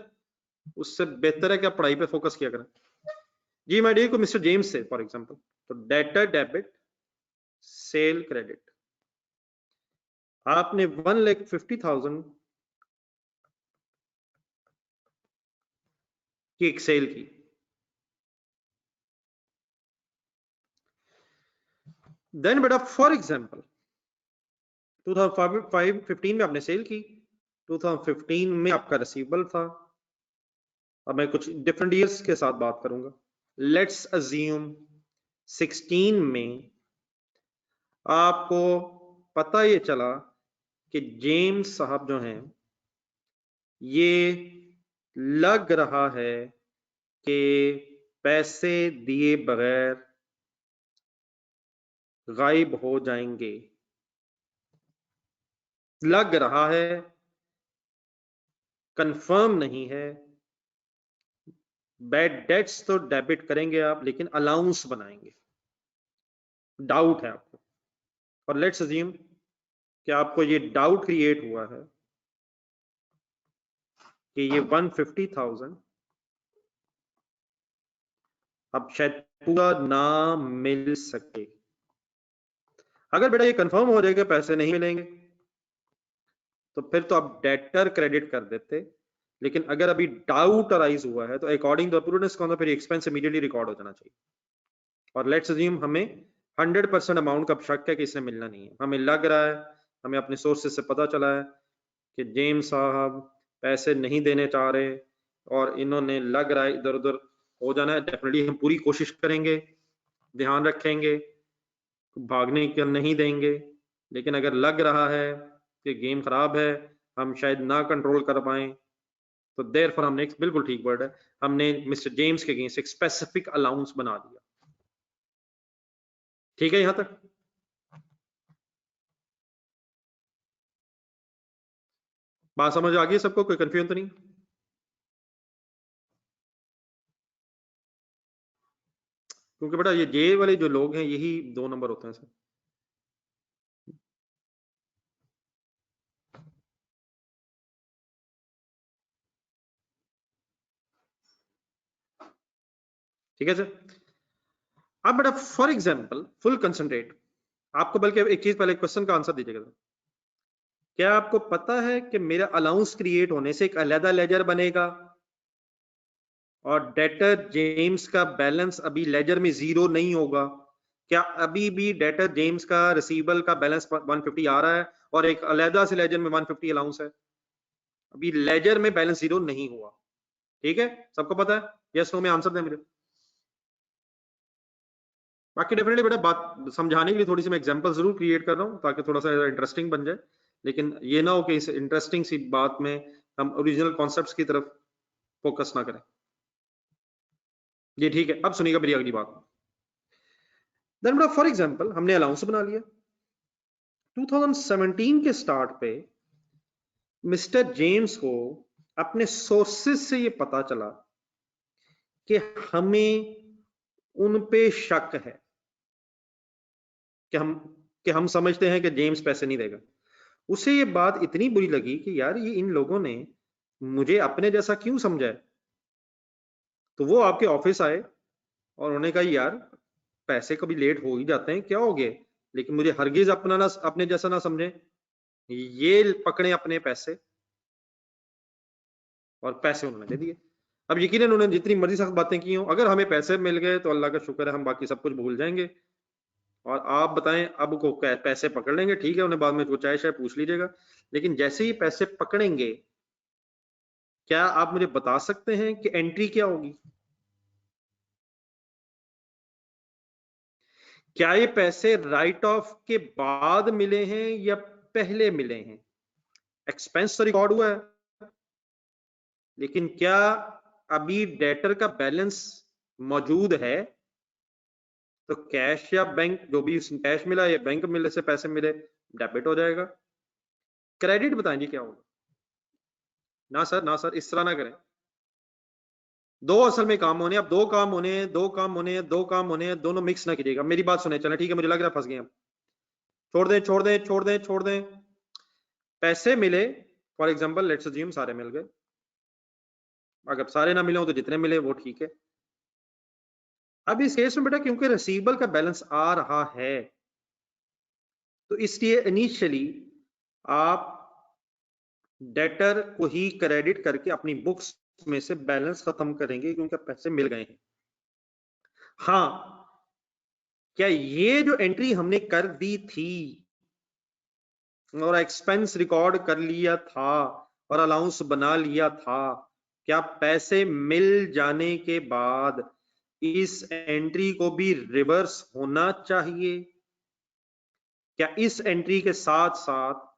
उससे बेहतर है कि आप पढ़ाई पे फोकस किया करें। जी माय डियर, को मिस्टर जेम्स से फॉर एग्जांपल, तो डेटर डेबिट सेल क्रेडिट, आपने 1,50,000 की एक सेल की। देन बेटा फॉर एग्जांपल 2015 में आपने सेल की, 2015 में आपका रिसीवेबल था। अब मैं कुछ डिफरेंट ईयर्स के साथ बात करूंगा। लेट्स अज्यूम 16 में आपको पता ये चला कि जेम्स साहब जो हैं, ये लग रहा है कि पैसे दिए बगैर गायब हो जाएंगे, लग रहा है, कंफर्म नहीं है। बैड डेट्स तो डेबिट करेंगे आप, लेकिन अलाउंस बनाएंगे, डाउट है आपको। और लेट्स अज्यूम कि आपको ये डाउट क्रिएट हुआ है कि ये 150,000 अब शायद पूरा ना मिल सके। अगर बेटा ये कंफर्म हो जाएगा पैसे नहीं मिलेंगे, तो फिर तो आप डेटर क्रेडिट कर देते, लेकिन अगर अभी डाउट अराइज हुआ है तो अकॉर्डिंग टू प्रूडेंस का फिर एक्सपेंस इमीडिएटली रिकॉर्ड हो जाना चाहिए। और लेट्स अज्यूम हमें 100% अमाउंट का शक है कि इसने मिलना नहीं है, हमें लग रहा है, हमें अपने सोर्सेज से पता चला है कि जेम्स साहब पैसे नहीं देने चाह रहे और इन्होंने लग रहा है इधर उधर हो जाना है। डेफिनेटली हम पूरी कोशिश करेंगे, ध्यान रखेंगे, भागने के नहीं देंगे, लेकिन अगर लग रहा है कि गेम खराब है, हम शायद ना कंट्रोल कर पाए, तो देर फॉर हमने, बिल्कुल ठीक वर्ड है, हमने मिस्टर जेम्स के अगेंस्ट एक स्पेसिफिक अलाउंस बना दिया। ठीक है यहां तक? बात समझ आ गई सबको, कोई कंफ्यूजन तो नहीं? क्योंकि बेटा ये जे वाले जो लोग हैं यही 2 नंबर होते हैं सर। ठीक है सर। अब बेटा फॉर एग्जांपल फुल कंसंट्रेट, आपको बल्कि एक चीज पहले क्वेश्चन का आंसर दीजिएगा। क्या आपको पता है कि मेरा अलाउंस क्रिएट होने से एक अलग लेजर बनेगा और डेटर जेम्स का बैलेंस अभी लेजर में 0 नहीं होगा? क्या अभी भी डेटर जेम्स का रिसीवेबल का बैलेंस 150 आ रहा है और एक अलग से लेजर में 150 अलाउंस है? अभी लेजर में बैलेंस 0 नहीं हुआ। ठीक है, सबको पता है? यस नो में आंसर दें मुझे। बाकी डेफिनेटली बेटा बात समझाने के लिए थोड़ी सी मैं एग्जांपल जरूर क्रिएट कर रहा हूं ताकि थोड़ा सा इंटरेस्टिंग बन जाए, लेकिन ये ना हो कि इस इंटरेस्टिंग सी बात में हम ओरिजिनल कॉन्सेप्ट्स की तरफ फोकस ना करें। ये ठीक है, अब सुनिएगा मेरी अगली बात। देन बेटा फॉर एग्जांपल हमने अलाउंस बना लिया 2017 के स्टार्ट पे मिस्टर जेम्स को अपने सोर्सेज से ये पता चला कि हमें उन पे शक है कि हम समझते हैं कि जेम्स पैसे नहीं देगा। उसे ये बात इतनी बुरी लगी कि यार ये इन लोगों ने मुझे अपने जैसा क्यों समझा है। तो वो आपके ऑफिस आए और उन्होंने कहा यार पैसे कभी लेट हो ही जाते हैं, क्या हो गया, लेकिन मुझे हरगिज अपना ना अपने जैसा ना समझे। ये पकड़े अपने पैसे और पैसे उन्होंने दे दिए। अब यकीनन उन्होंने जितनी मर्जी सख्त बातें की हों, अगर हमें पैसे मिल गए तो अल्लाह का शुक्र है, हम बाकी सब कुछ भूल जाएंगे। और आप बताएं अब को पैसे पकड़ लेंगे, ठीक है, उन्हें बाद में वो चाहे शायद पूछ लीजिएगा, लेकिन जैसे ही पैसे पकड़ेंगे क्या आप मुझे बता सकते हैं कि एंट्री क्या होगी? क्या ये पैसे राइट ऑफ के बाद मिले हैं या पहले मिले हैं? एक्सपेंस तो रिकॉर्ड हुआ है, लेकिन क्या अभी डेटर का बैलेंस मौजूद है? तो कैश या बैंक, जो भी कैश मिला या बैंक मिले से पैसे मिले, डेबिट हो जाएगा। क्रेडिट बताएं जी क्या होगा? ना सर, ना सर, इस तरह ना करें। दो असल में काम होने, अब दो काम होने हैं, दो काम होने हैं, दो काम होने हैं, दोनों मिक्स ना कीजिएगा। मेरी बात सुने, चले ठीक है, मुझे लग रहा है फंस गए हम। छोड़ दें, छोड़ दें, छोड़ दें, छोड़ दें। पैसे मिले, फॉर एग्जाम्पल लेट्स अज्यूम सारे मिल गए। अगर सारे ना मिले हो तो जितने मिले वो ठीक है। अब इस केस में बेटा क्योंकि रिसीवेबल का बैलेंस आ रहा है, तो इसलिए इनिशियली आप डेटर को ही क्रेडिट करके अपनी बुक्स में से बैलेंस खत्म करेंगे क्योंकि पैसे मिल गए हैं। हाँ, क्या ये जो एंट्री हमने कर दी थी और एक्सपेंस रिकॉर्ड कर लिया था और अलाउंस बना लिया था, क्या पैसे मिल जाने के बाद इस एंट्री को भी रिवर्स होना चाहिए? क्या इस एंट्री के साथ साथ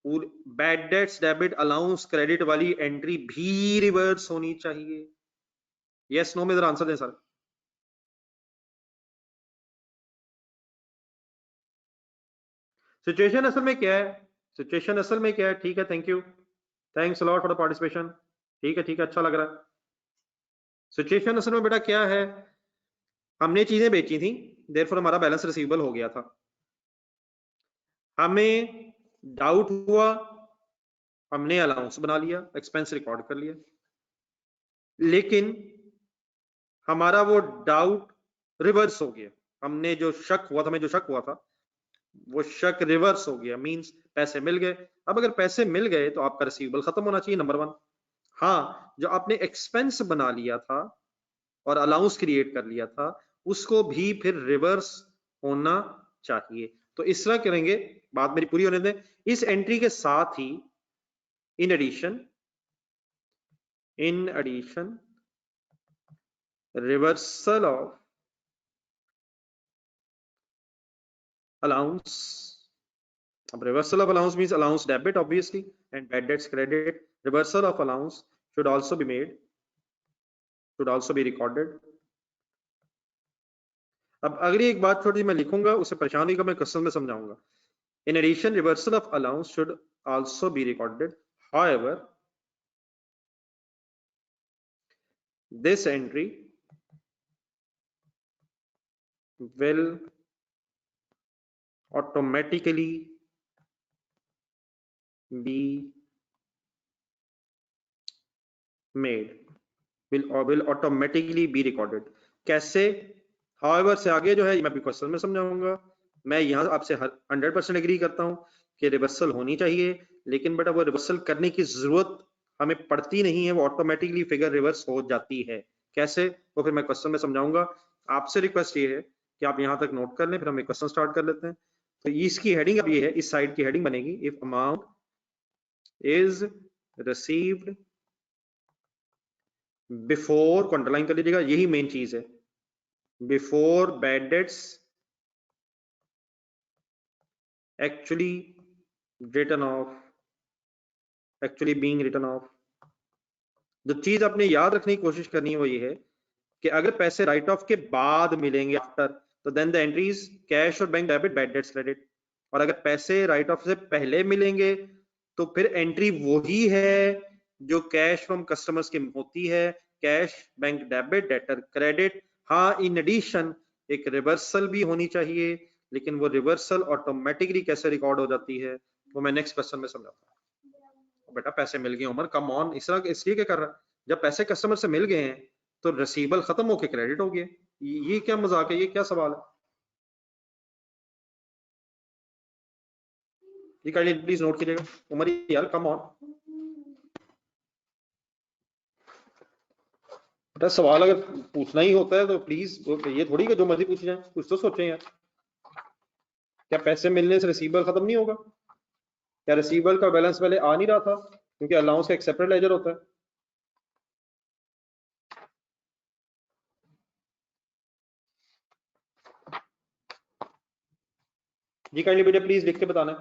bad debts debit allowance credit वाली एंट्री भी रिवर्स होनी चाहिए? यस नो में जरा आंसर दें सर। सिचुएशन असल में क्या है? सिचुएशन असल में क्या है? ठीक है, thank you, thanks lot for the participation. ठीक है, ठीक है, अच्छा लग रहा है। सिचुएशन असल में बेटा क्या है, हमने चीजें बेची थी, देयरफॉर हमारा बैलेंस रिसीवेबल हो गया था। हमें डाउट हुआ, हमने अलाउंस बना लिया, एक्सपेंस रिकॉर्ड कर लिया, लेकिन हमारा वो डाउट रिवर्स हो गया। हमने जो शक हुआ था, हमें जो शक हुआ था वो शक रिवर्स हो गया, मींस पैसे मिल गए। अब अगर पैसे मिल गए तो आपका रिसीवेबल खत्म होना चाहिए, नंबर वन। हाँ, जो आपने एक्सपेंस बना लिया था और अलाउंस क्रिएट कर लिया था उसको भी फिर रिवर्स होना चाहिए। तो इस तरह करेंगे, बात मेरी पूरी होने दें। इस एंट्री के साथ ही in addition reversal of allowance, अब reversal of allowance means allowance debit obviously and bad debts credit. Reversal of allowance should also be made, should also be recorded. अब अगली एक बात छोटी मैं लिखूंगा, उसे परेशान होगा, मैं क्वेश्चन में समझाऊंगा। In addition, reversal of allowance should also be recorded. However, this entry will automatically be made, will automatically be recorded। कैसे? however से आगे जो है मैं आपको क्वेश्चन में समझाऊंगा। मैं यहाँ आपसे 100% एग्री करता हूँ कि रिवर्सल होनी चाहिए, लेकिन बेटा वो रिवर्सल करने की जरूरत हमें पड़ती नहीं है, वो ऑटोमेटिकली फिगर रिवर्स हो जाती है। कैसे? वो फिर मैं क्वेश्चन में समझाऊंगा। आपसे रिक्वेस्ट ये है कि आप यहाँ तक नोट कर लें, फिर हम क्वेश्चन स्टार्ट कर लेते हैं। तो इसकी हेडिंग अब ये है, इस साइड की हेडिंग बनेगी if amount is received before, को अंडरलाइन कर लीजिएगा, यही मेन चीज है, before bad debts actually written off, actually being written off. जो चीज आपने याद रखने की कोशिश करनी है वो ये है कि अगर पैसे राइट ऑफ के बाद मिलेंगे आफ्टर, तो देन द एंट्रीज कैश और bank debit, bad debts credit. और अगर पैसे राइट ऑफ से पहले मिलेंगे तो फिर एंट्री वही है जो कैश फ्रॉम कस्टमर्स की होती है, cash bank debit debtor credit. हाँ, इन एडिशन एक रिवर्सल भी होनी चाहिए, लेकिन वो रिवर्सल ऑटोमेटिकली कैसे रिकॉर्ड हो जाती है वो मैं नेक्स्ट क्वेश्चन में समझाता हूँ। बेटा पैसे मिल गए उमर, कम ऑन, इस तरह इसलिए क्या कर रहा है? जब पैसे कस्टमर से मिल गए हैं तो रिसीबल खत्म होके क्रेडिट हो गए। ये क्या मजाक है? ये क्या सवाल है? ये काइंडली प्लीज नोट कीजिएगा। उमर यार कम ऑन, बेटा सवाल अगर पूछना ही होता है तो प्लीज, ये थोड़ी कि जो मर्जी पूछ जाए, कुछ तो सोचें यार। क्या पैसे मिलने से रिसीबल खत्म नहीं होगा? क्या रिसीबल का बैलेंस पहले आ नहीं रहा था क्योंकि अलाउंस का एक सेपरेट लेजर होता है? जी काइंडली बेटा प्लीज लिख के बताना।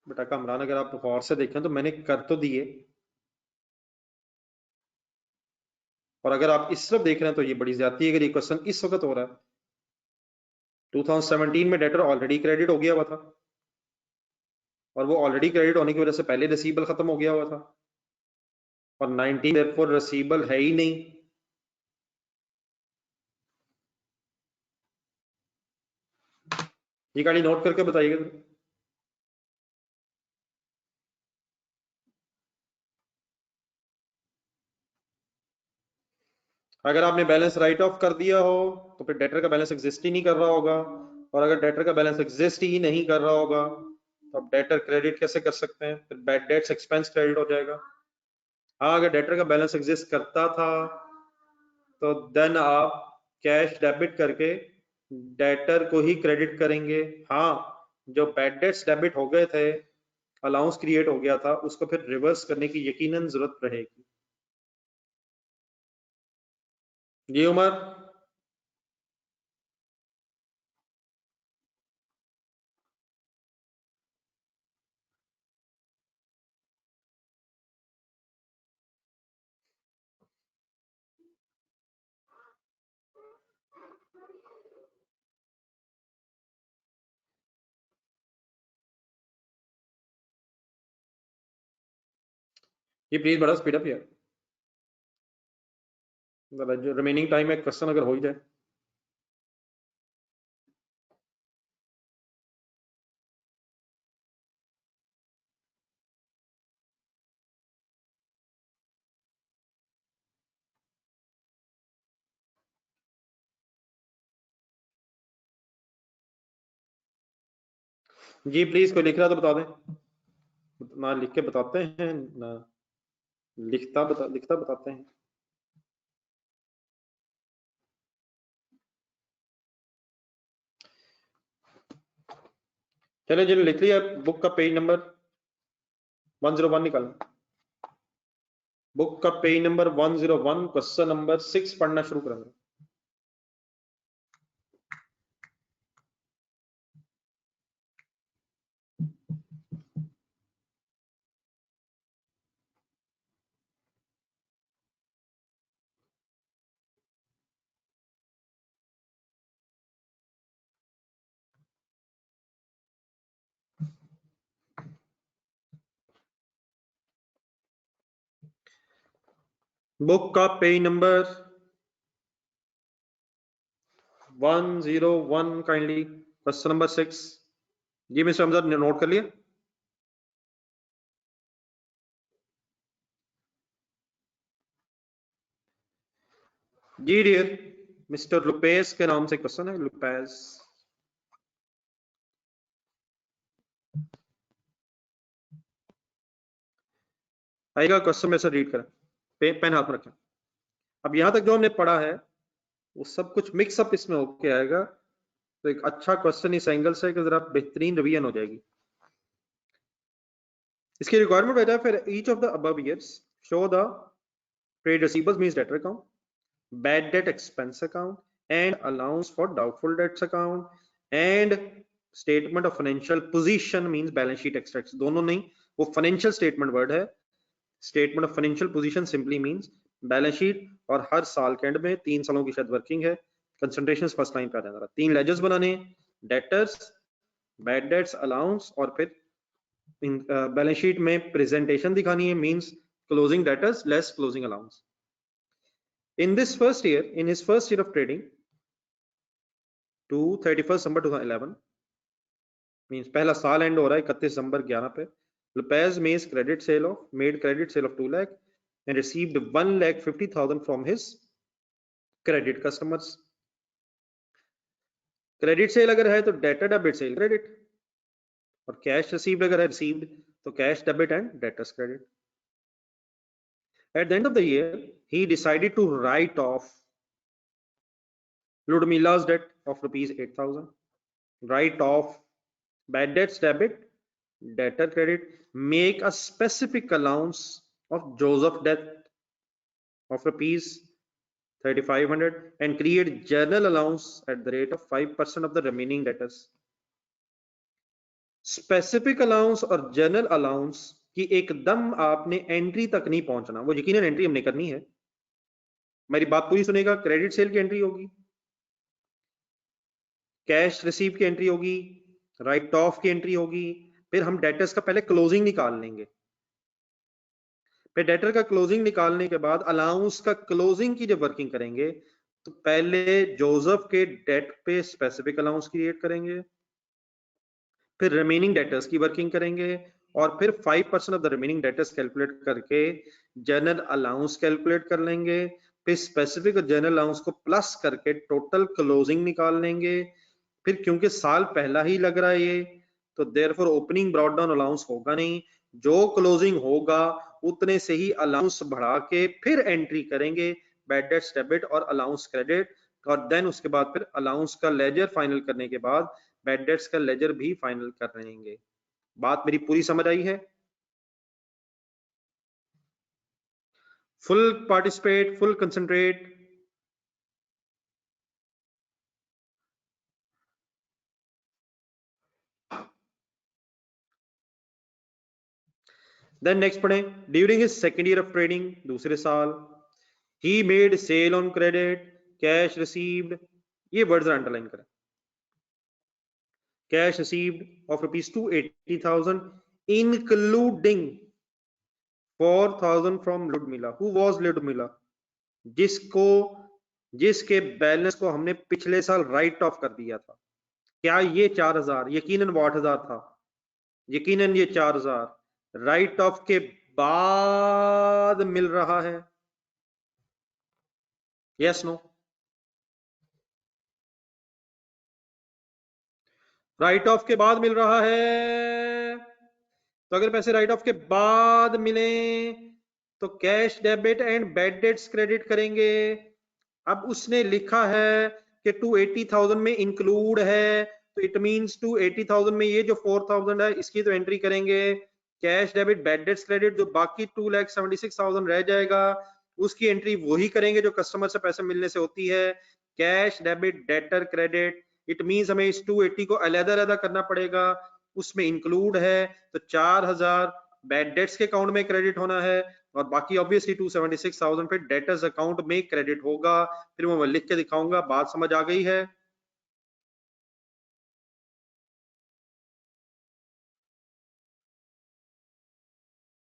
बेटा कमरान, अगर आप गौर से देखें तो मैंने कर तो दिए, और अगर आप इस तरफ देख रहे हैं तो ये बड़ी ज्यादती है अगर ये क्वेश्चन इस वक्त हो रहा है। 2017 में डेटर ऑलरेडी क्रेडिट हो गया हुआ था, और वो ऑलरेडी क्रेडिट होने की वजह से पहले रिसीबल खत्म हो गया हुआ था, और 19 therefore रिसीबल है ही नहीं। ये गाड़ी नोट करके बताइएगा। अगर आपने बैलेंस राइट ऑफ कर दिया हो तो फिर डेटर का बैलेंस एग्जिस्ट ही नहीं कर रहा होगा, और अगर डेटर का बैलेंस एग्जिस्ट ही नहीं कर रहा होगा तो आप डेटर क्रेडिट कैसे कर सकते हैं? फिर बैड डेट्स एक्सपेंस क्रेडिट हो जाएगा। हाँ, अगर डेटर का बैलेंस एग्जिस्ट करता था तो देन आप कैश डेबिट करके डेटर को ही क्रेडिट करेंगे। हाँ, जो बैड डेट्स डेबिट हो गए थे, अलाउंस क्रिएट हो गया था, उसको फिर रिवर्स करने की यकीनन जरूरत रहेगी। जी उमर। ये प्लीज बड़ा स्पीड अप यार, जो रिमेनिंग टाइम है क्वेश्चन अगर हो ही जाए। जी प्लीज, कोई लिख रहा तो बता दें। ना लिख के बताते हैं ना लिखता बताते हैं। चले जिन्हें लिख लिया बुक का पेज नंबर 101 निकालना। बुक का पेज नंबर 101 क्वेश्चन नंबर 6 पढ़ना शुरू करेंगे। बुक का page number 101 kindly, question number 6। जी मिस्टर हमजा नोट कर लिया? जी डियर, मिस्टर लुपेस के नाम से क्वेश्चन है, लुपेस। आएगा क्वेश्चन में से रीड करें, पेन हाथ में रखें। अब यहां तक जो हमने पढ़ा है वो सब कुछ मिक्सअप इसमें होके आएगा, तो एक अच्छा क्वेश्चन इस एंगल से कि जरा बेहतरीन रिवीजन हो जाएगी। इसकी रिक्वायरमेंट बेटा फिर each of the above years show the trade receivers means debtor account, bad debt expense account and allowance for doubtful debts account and statement of financial position means balance sheet extracts. दोनों नहीं, वो financial statement word है। Statement of financial position simply means balance sheet, और हर साल के and में 3 सालों की शायद वर्किंग है, कंसंट्रेशन फर्स्ट लाइन पे आ जाएगा। 3 लेजर्स बनाने, डेटर्स, बैड डेट्स, अलाउंस, और फिर बैलेंस शीट में प्रेजेंटेशन दिखानी है means closing debtors less closing allowance. In this first year, in his first year of trading to 31st December 2011, means पहला साल एंड हो रहा है 31 दिसंबर 11 पे, Lopez made credit sale of 2 lakh and received 1,50,000 from his credit customers. Credit sale अगर है तो debtor debit sale credit, और कैश रिसीव्ड अगर है रिसीव्ड तो cash debit and debtors credit. At the end of the year, he decided to write off Ludmila's debt of rupees 8,000, write off bad debts debit, debtor credit, make a specific allowance of Joseph debt of rupees 3,500 and create journal allowance at the rate of 5% of the remaining debtors. Specific allowance और general allowance की एकदम आपने entry तक नहीं पहुंचना, वो यकीनन entry हमने करनी है। मेरी बात पूरी सुनेगा। क्रेडिट सेल की एंट्री होगी, कैश रिसीव की एंट्री होगी, राइट ऑफ की एंट्री होगी, फिर हम डेटर्स का पहले क्लोजिंग निकाल लेंगे, फिर डेटर का क्लोजिंग निकालने के बाद अलाउंस का क्लोजिंग की जब वर्किंग करेंगे तो पहले जोसेफ के डेट पे स्पेसिफिक अलाउंस क्रिएट करेंगे, फिर रिमेनिंग डेटर्स की वर्किंग करेंगे, और फिर 5% of the remaining debtors calculate करके जनरल अलाउंस कैलकुलेट कर लेंगे, फिर स्पेसिफिक और जनरल अलाउंस को प्लस करके टोटल क्लोजिंग निकाल लेंगे। फिर क्योंकि साल पहला ही लग रहा है ये, तो therefore opening brought down allowance होगा नहीं, जो क्लोजिंग होगा उतने से ही अलाउंस बढ़ा के फिर एंट्री करेंगे बैड डेट्स डेबिट और अलाउंस क्रेडिट, और देन उसके बाद फिर अलाउंस का लेजर फाइनल करने के बाद बैड डेट्स का लेजर भी फाइनल कर लेंगे। बात मेरी पूरी समझ आई है? Full participate, full concentrate. Then next पढ़ें, during his second year of trading, दूसरे साल, he made sale on credit, cash received, ये वर्ड्स अंडरलाइन करें, cash received of rupees 280,000 including 4,000 from Ludmila. Who was Ludmila? जिसके balance को हमने पिछले साल राइट ऑफ कर दिया था। क्या ये 4,000 यकीनन वो 8,000 था? यकीनन ये 4,000 राइट ऑफ के बाद मिल रहा है? Yes no? राइट ऑफ के बाद मिल रहा है, तो अगर पैसे राइट ऑफ के बाद मिले तो cash debit and bad debts credit करेंगे। अब उसने लिखा है कि 280,000 में इंक्लूड है, तो इट मींस 280,000 में ये जो 4,000 है इसकी तो एंट्री करेंगे। Cash debit bad debts credit, जो बाकी 2,76,000 रह जाएगा उसकी एंट्री वही करेंगे जो कस्टमर से पैसे मिलने से होती है। Cash debit debtor credit, it means हमें इस 280 को अलग-अलग करना पड़ेगा, उसमें इंक्लूड है तो 4,000 बैड डेट्स के अकाउंट में क्रेडिट होना है, और बाकी ऑब्वियसली 276,000 पे डेटर्स अकाउंट में क्रेडिट होगा। फिर वो मैं लिख के दिखाऊंगा। बात समझ आ गई है?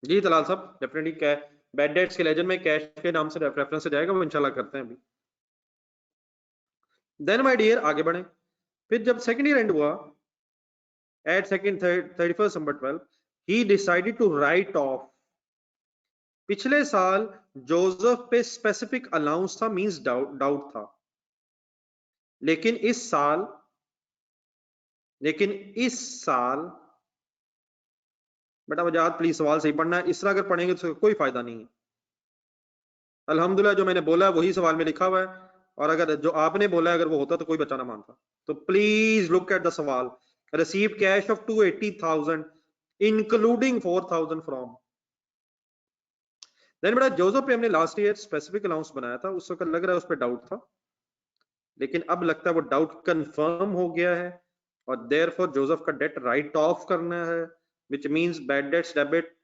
जी तलाल साहब, डेफिनेटली क्या बैड डेट्स के लेजर में कैश के नाम से रेफरेंस से जाएगा, वो इंशाल्लाह करते हैं अभी। देन माय डियर आगे बढ़े, फिर जब सेकंड ईयर एंड हुआ एट सेकंड 31 December 12 ही डिसाइडेड टू राइट ऑफ। पिछले साल जोसेफ पे स्पेसिफिक अलाउंस था, मींस डाउट था, लेकिन इस साल बेटा वजाहत प्लीज सवाल सही पढ़ना है, इस तरह अगर पढ़ेंगे तो कोई फायदा नहीं है। अल्हम्दुलिल्लाह जो मैंने बोला है वही सवाल में लिखा हुआ है, और अगर जो आपने बोला है अगर वो होता तो कोई बच्चा ना मानता। तो प्लीज लुक एट द सवाल, receive cash of 280,000 including 4,000 from. Then बेटा जोसेफ पे हमने लास्ट ईयर स्पेसिफिक अलाउंस बनाया था, उस वक्त लग रहा है उस पर डाउट था, लेकिन अब लगता है वो डाउट कंफर्म हो गया है, और देयरफॉर जोसेफ का डेट राइट ऑफ करना है, which means bad debts debit,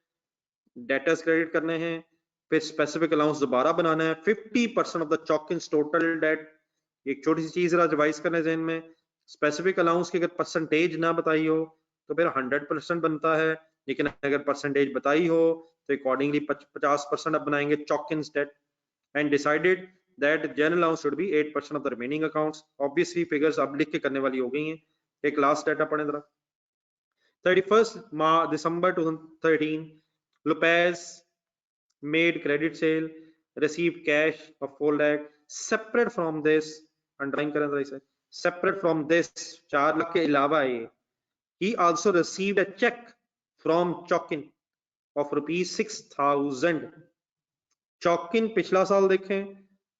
debtors credit करने हैं, फिर स्पेसिफिक अलाउंस दोबारा बनाना है 50% ऑफ द चॉकिंस टोटल डेट। एक छोटी सी चीज रिवाइज करने जहन में, स्पेसिफिक अलाउंस की अगर परसेंटेज ना बताई हो तो फिर 100% बनता है, लेकिन अगर परसेंटेज बताई हो तो अकॉर्डिंगली 50% अब बनाएंगे चॉकिंस debt, and decided that general allowance should be 8% of the remaining accounts. Obviously figures अब लिख के करने वाली हो गई हैं। एक लास्ट डाटा पढ़े जरा, 31 December 2013 Lopez made credit sale, received cash of 4 lakh, separate from this, underline करें जरा इसे, separate from this 4 लाख के अलावा ये, he also received a check from Chokin of rupees 6,000। चॉकिन पिछला साल देखें,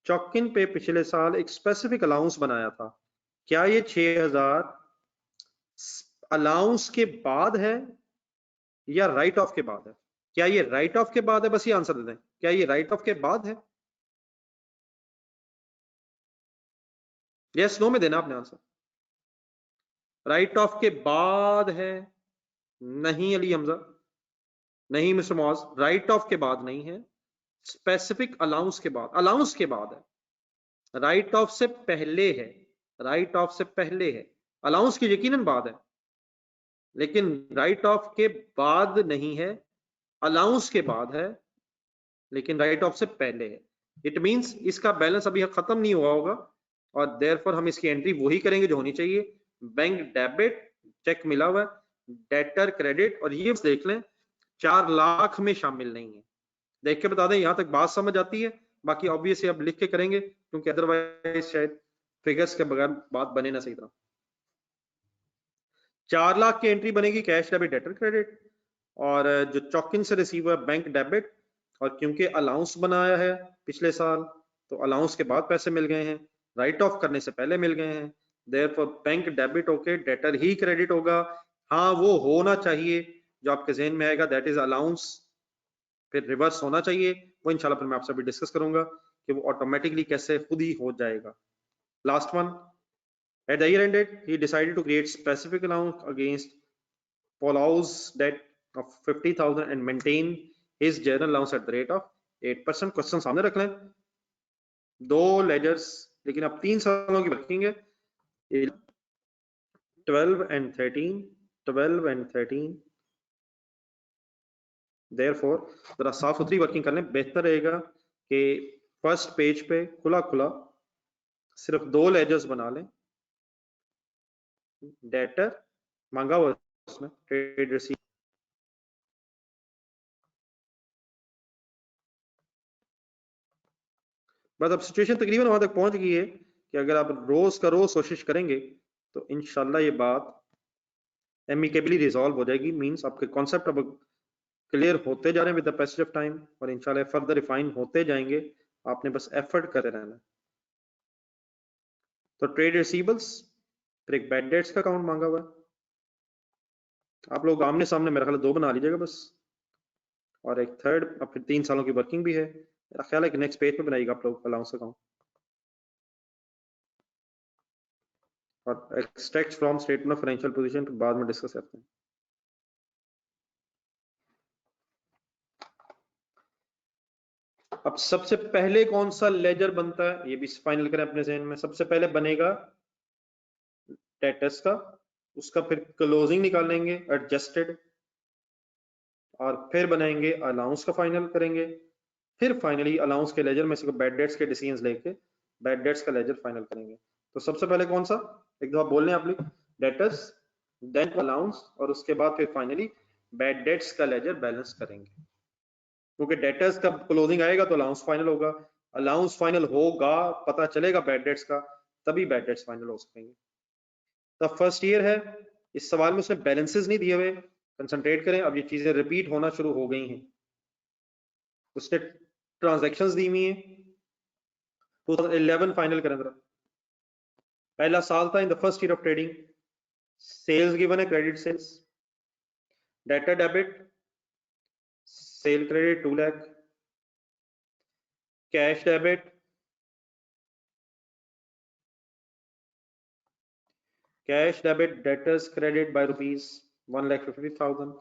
चॉकिन पे पिछले साल एक स्पेसिफिक अलाउंस बनाया था, क्या ये 6,000 अलाउंस के बाद है या राइट ऑफ के बाद है? क्या ये राइट ऑफ के बाद है? बस ये आंसर दे दें, क्या ये राइट ऑफ के बाद है? यस नो में देना आपने आंसर। राइट ऑफ के बाद है? नहीं अली हमजा, नहीं मिस्टर मौज, राइट ऑफ के बाद नहीं है, स्पेसिफिक अलाउंस के बाद, अलाउंस के बाद है, राइट ऑफ से पहले है, राइट ऑफ से पहले है, अलाउंस की यकीनन बाद है, लेकिन राइट ऑफ के बाद नहीं है, अलाउंस के बाद है, लेकिन राइट ऑफ से पहले है। इट मींस इसका बैलेंस अभी खत्म नहीं हुआ होगा, और देयरफॉर हम इसकी एंट्री वही करेंगे जो होनी चाहिए, बैंक डेबिट, चेक मिला हुआ, डेटर क्रेडिट, और ये देख लें 4 लाख में शामिल नहीं है। देख के बता दें यहां तक बात समझ आती है, बाकी ऑब्वियसली अब लिख के करेंगे क्योंकि अदरवाइज शायद फिगर्स के बगैर बात बने ना सही तरह। 4 लाख की एंट्री बनेगी कैश डेबिट डेटर क्रेडिट, और जो चॉकिन से रिसीव हुआ बैंक डेबिट, और क्योंकि अलाउंस बनाया है पिछले साल तो अलाउंस के बाद पैसे मिल गए हैं, राइट ऑफ करने से पहले मिल गए हैं, देयरफॉर बैंक डेबिट होके डेटर ही क्रेडिट होगा। हाँ वो होना चाहिए जो आपके जहन में आएगा, दैट इज अलाउंस, फिर रिवर्स होना चाहिए, वो इंशाल्लाह फिर मैं आपसे भी डिस्कस करूंगा कि वो ऑटोमेटिकली कैसे खुद ही हो जाएगा। Last one, at the year ended he decided to create specific allowance against Paul's debt of 50,000 and maintain his general allowance at the rate of 8%। Question सामने रख लें, 2 लेजर्स, लेकिन अब 3 सालों की वर्किंग है, 12 and 13, देयरफॉर जरा साफ सुथरी वर्किंग कर लें, बेहतर रहेगा कि फर्स्ट पेज पे खुला खुला सिर्फ 2 लेजर्स बना लें, डेटर मांगा हुआ उसमें, ट्रेड रिसीव, बस अब सिचुएशन तकरीबन वहां तक पहुंच गई है कि अगर आप रोज का रोज कोशिश करेंगे तो इंशाल्लाह ये बात एमिकेबली रिजॉल्व हो जाएगी। मींस आपके कॉन्सेप्ट अब क्लियर होते जा रहे हैं with the passage of time, और इंशाल्लाह फर्दर रिफाइन होते जाएंगे, आपने बस एफर्ट करते रहना। तो ट्रेड रिसीवेबल्स, फिर एक बैड डेट्स का अकाउंट मांगा हुआ है, आप लोग आमने सामने मेरा ख्याल 2 बना लीजिएगा बस, और एक थर्ड, अब फिर 3 सालों की वर्किंग भी है, मेरा ख्याल है कि नेक्स्ट पेज पे बनाइएगा आप लोग अलाउंस अकाउंट, और extract from statement of financial position बाद में डिस्कस करते हैं। अब सबसे पहले कौन सा लेजर बनता है ये भी फाइनल करें अपने जहन में। सबसे पहले बनेगा डेटर्स का, उसका फिर क्लोजिंग निकालेंगे एडजस्टेड, और फिर बनाएंगे अलाउंस का फाइनल करेंगे, फिर फाइनली अलाउंस के लेजर में से बैड डेट्स के डिसीजंस लेके बैड डेट्स का लेजर फाइनल करेंगे। तो सबसे पहले कौन सा, एक दफा बोल लें आप लोग, डेटर्स, देन अलाउंस, और उसके बाद फिर फाइनली बैड डेट्स का लेजर बैलेंस करेंगे, क्योंकि डेटर्स का क्लोजिंग आएगा तो अलाउंस फाइनल होगा, अलाउंस फाइनल होगा, पता चलेगा बैड डेट्स का, तभी बैड डेट्स फाइनल हो सकेंगे। तो फर्स्ट ईयर है, इस सवाल में उसने बैलेंसेस नहीं दिए हुए, कंसंट्रेट करें, अब ये चीजें रिपीट होना शुरू हो गई हैं। उसने ट्रांजैक्शंस दी हुई हैं, 2011 फाइनल करें जरा, पहला साल था in the first year of trading, sales given है, credit sales, debtor debit, sale credit 2 lakh, cash debit, cash debit debtors credit by rupees 1,50,000,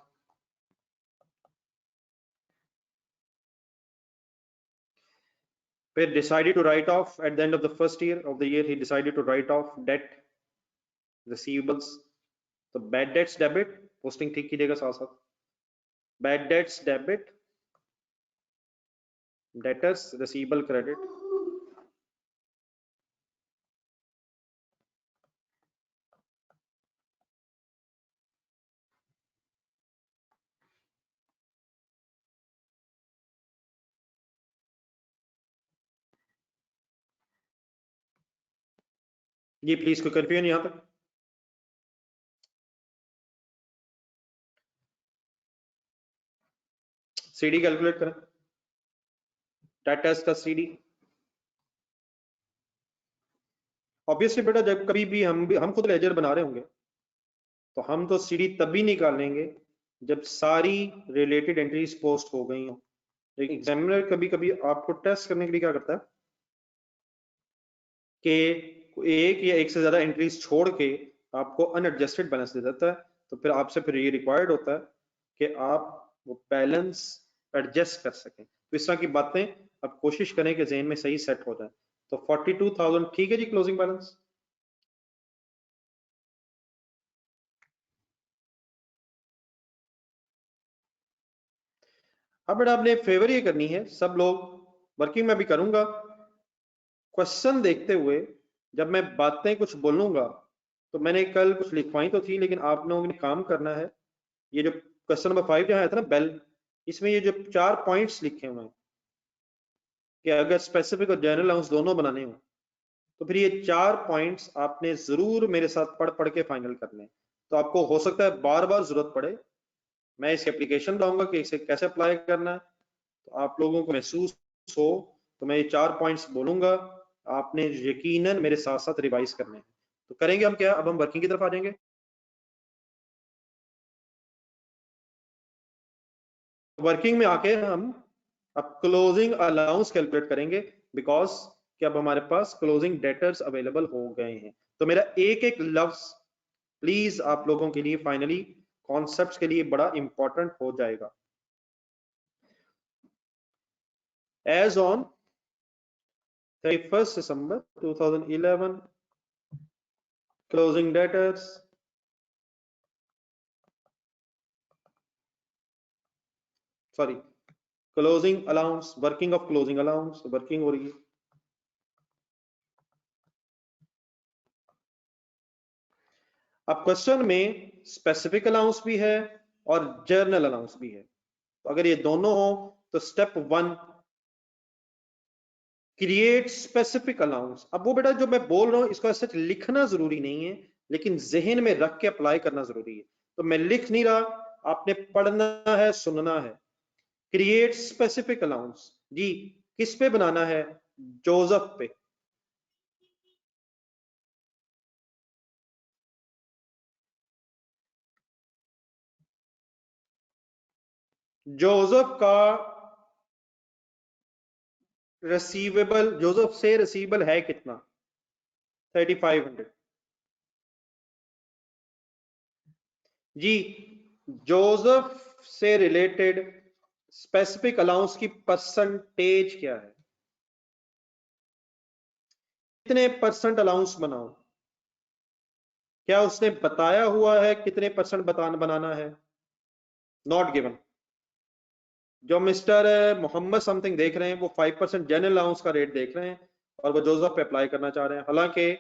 फिर decided to write off at the end of the first year of the year, he decided to write off debt receivables, तो bad debts debit posting ठीक कीजिएगा साथ साथ, bad debts debit, debtors receivable credit, ये please कोई confusion यहां तक, CD calculate करें, डेटर्स का सीडी, ऑब्वियसली बेटा जब कभी भी हम खुद लेजर बना रहे होंगे तो हम तो सीडी तभी निकालेंगे जब सारी रिलेटेड एंट्रीज पोस्ट हो गई हो, लेकिन एग्जामिनर कभी कभी आपको टेस्ट करने के लिए क्या करता है कि एक या एक से ज्यादा एंट्रीज छोड़ के आपको अनएडजस्टेड बैलेंस दे देता है, तो फिर आपसे फिर ये रिक्वायर्ड होता है कि आप वो बैलेंस एडजस्ट कर सकें। तो इस तरह की बातें अब कोशिश करें कि जहन में सही सेट हो जाए। तो 42,000 ठीक है जी क्लोजिंग बैलेंस। अब बेटा आपने फेवर ये करनी है, सब लोग वर्किंग में भी करूंगा, क्वेश्चन देखते हुए जब मैं बातें कुछ बोलूंगा, तो मैंने कल कुछ लिखवाई तो थी, लेकिन आप लोगों ने काम करना है, ये जो क्वेश्चन नंबर 5 जहां आया था ना बेल, इसमें ये जो 4 पॉइंट्स लिखे हुए हैं कि अगर स्पेसिफिक और जनरल अलाउंस दोनों बनाने हो तो फिर ये 4 पॉइंट्स आपने जरूर मेरे साथ पढ़ पढ़ के फाइनल करने। तो आपको हो सकता है बार बार जरूरत पड़े, मैं इसकी एप्लीकेशन बताऊंगा कि इसे कैसे अप्लाई करना है, तो आप लोगों को महसूस हो तो मैं ये 4 पॉइंट्स बोलूंगा, आपने यकीनन मेरे साथ साथ रिवाइज करने हैं। तो करेंगे हम क्या, अब हम वर्किंग की तरफ आ जाएंगे। वर्किंग में आके हम अब क्लोजिंग अलाउंस कैलकुलेट करेंगे, बिकॉज कि अब हमारे पास क्लोजिंग डेटर्स अवेलेबल हो गए हैं। तो मेरा एक एक लफ्ज प्लीज आप लोगों के लिए फाइनली कॉन्सेप्ट्स के लिए बड़ा इंपॉर्टेंट हो जाएगा। As on 31st December 2011, closing debtors, sorry closing allowance, working of closing allowance, working हो रही है। अब क्वेश्चन में स्पेसिफिक अलाउंस भी है और जर्नल अलाउंस भी है, तो अगर ये दोनों हो तो स्टेप 1 क्रिएट स्पेसिफिक अलाउंस। अब वो बेटा जो मैं बोल रहा हूं इसको ऐसे लिखना जरूरी नहीं है, लेकिन जहन में रख के अप्लाई करना जरूरी है। तो मैं लिख नहीं रहा, आपने पढ़ना है, सुनना है। क्रिएट स्पेसिफिक अलाउंस जी किस पे बनाना है, जोसेफ पे। जोसेफ का रिसीवेबल, जोसेफ से रिसीवेबल है कितना, 3500 जी। जोसेफ से रिलेटेड स्पेसिफिक अलाउंस की परसेंटेज क्या है, कितने परसेंट अलाउंस बनाओ, क्या उसने बताया हुआ है कितने परसेंट बनाना है, नॉट गिवन। जो मिस्टर मोहम्मद समथिंग देख रहे हैं वो 5% जनरल अलाउंस का रेट देख रहे हैं और वो जोसेफ पे अप्लाई करना चाह रहे हैं, हालांकि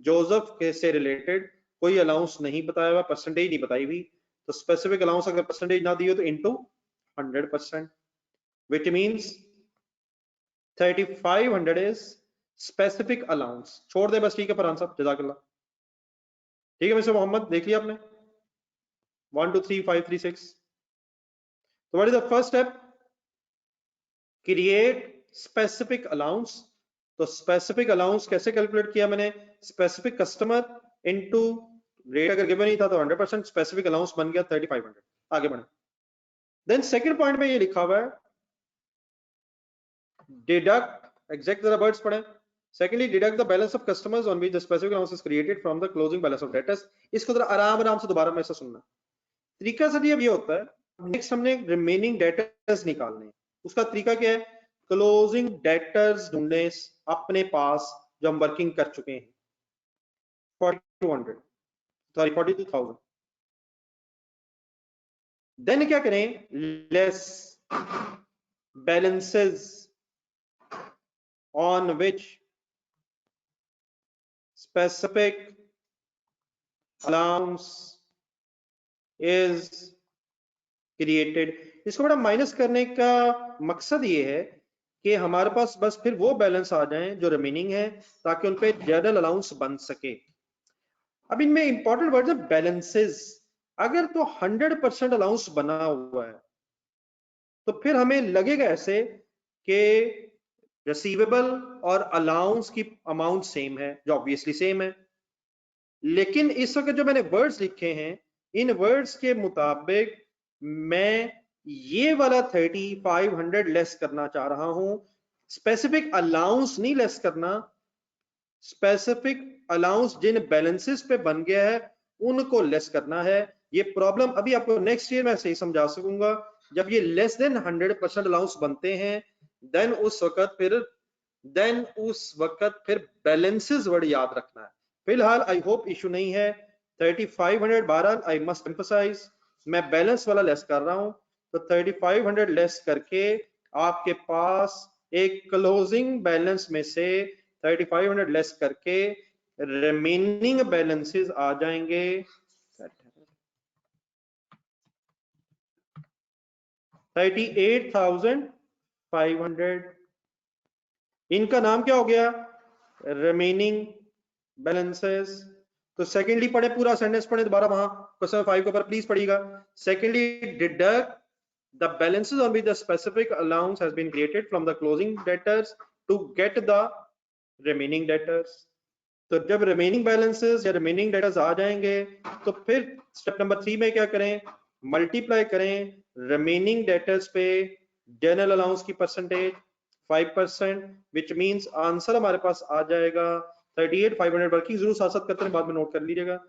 जोसेफ के से रिलेटेड कोई अलाउंस नहीं बताया हुआ, परसेंटेज नहीं बताई हुई, तो स्पेसिफिक अलाउंस अगर परसेंटेज ना दी हो तो into 100%, which means 3500 is specific allowance। छोड़ दे बस, ठीक है फरहान साहब, जजाकल्लाह। ठीक है मिस्टर मोहम्मद, देख लिया आपने 1 2 3 5 3 6। तो what is the first step? Create specific allowance. तो स्पेसिफिक अलाउंस कैसे कैलकुलेट किया मैंने? स्पेसिफिक कस्टमर इनटू रेट अगर गिवन ही था तो 100%, स्पेसिफिक अलाउंस बन गया 3500। आगे बढ़े। देन सेकंड पॉइंट में ये लिखा हुआ है डिडक्ट, एग्जैक्ट जरा वर्ड्स पढ़ें। Secondly, deduct the balance of customers on which the specific allowance is created from the closing balance of debtors। इसको जरा आराम आराम से दोबारा मेरे से सुनना। तरीका सर ये होता है, नेक्स्ट हमने रिमेनिंग डेटर्स निकालने हैं। उसका तरीका क्या है? क्लोजिंग डेटर्स ढूंढने अपने पास जो हम वर्किंग कर चुके हैं 4200, सॉरी 42,000। देन क्या करें? Less balances on which specific allowance is created। इसको बड़ा माइनस करने का मकसद ये है कि हमारे पास बस फिर वो बैलेंस आ जाएं जो रिमेनिंग है, ताकि उन पे जनरल अलाउंस बन सके। अब इनमें इंपॉर्टेंट वर्ड है बैलेंसेस। अगर तो 100% अलाउंस बना हुआ है तो फिर हमें लगेगा ऐसे कि रिसीवेबल और अलाउंस की अमाउंट सेम है, जो ऑब्वियसली सेम है। लेकिन इस वक्त जो मैंने वर्ड्स लिखे हैं, इन वर्ड्स के मुताबिक मैं ये वाला 3500 लेस करना चाह रहा हूं। स्पेसिफिक अलाउंस नहीं लेस करना, स्पेसिफिक अलाउंस जिन बैलेंसेस पे बन गया है उनको लेस करना है। ये प्रॉब्लम अभी आपको नेक्स्ट ईयर में सही समझा सकूंगा, जब ये लेस देन 100% अलाउंस बनते हैं, देन उस वक्त फिर बैलेंसेस वर्ड याद रखना है। फिलहाल आई होप इशू नहीं है। 3500 बहरहाल आई मस्ट एम्फसाइज मैं बैलेंस वाला लेस कर रहा हूं, तो 3500 लेस करके आपके पास एक क्लोजिंग बैलेंस में से 3500 लेस करके रिमेनिंग बैलेंसेस आ जाएंगे 38,500। इनका नाम क्या हो गया? Remaining balances. तो सेकेंडली पढ़े, पूरा सेंटेंस पढ़े दोबारा, वहां क्वेश्चन 5 के ऊपर प्लीज पढ़िएगा। Secondly, deduct the balances on which the specific allowance has been created from the closing debtors to get the remaining debtors। तो जब रिमेनिंग बैलेंसेस या रिमेनिंग डेटर्स आ जाएंगे तो फिर स्टेप नंबर 3 में क्या करें? मल्टीप्लाई करें रिमेनिंग डेटर्स पे जनरल अलाउंस की परसेंटेज 5%, विच मींस आंसर हमारे पास आ जाएगा 38,500। बल्कि जरूर साथ साथ करते हैं, बाद में नोट कर लीजिएगा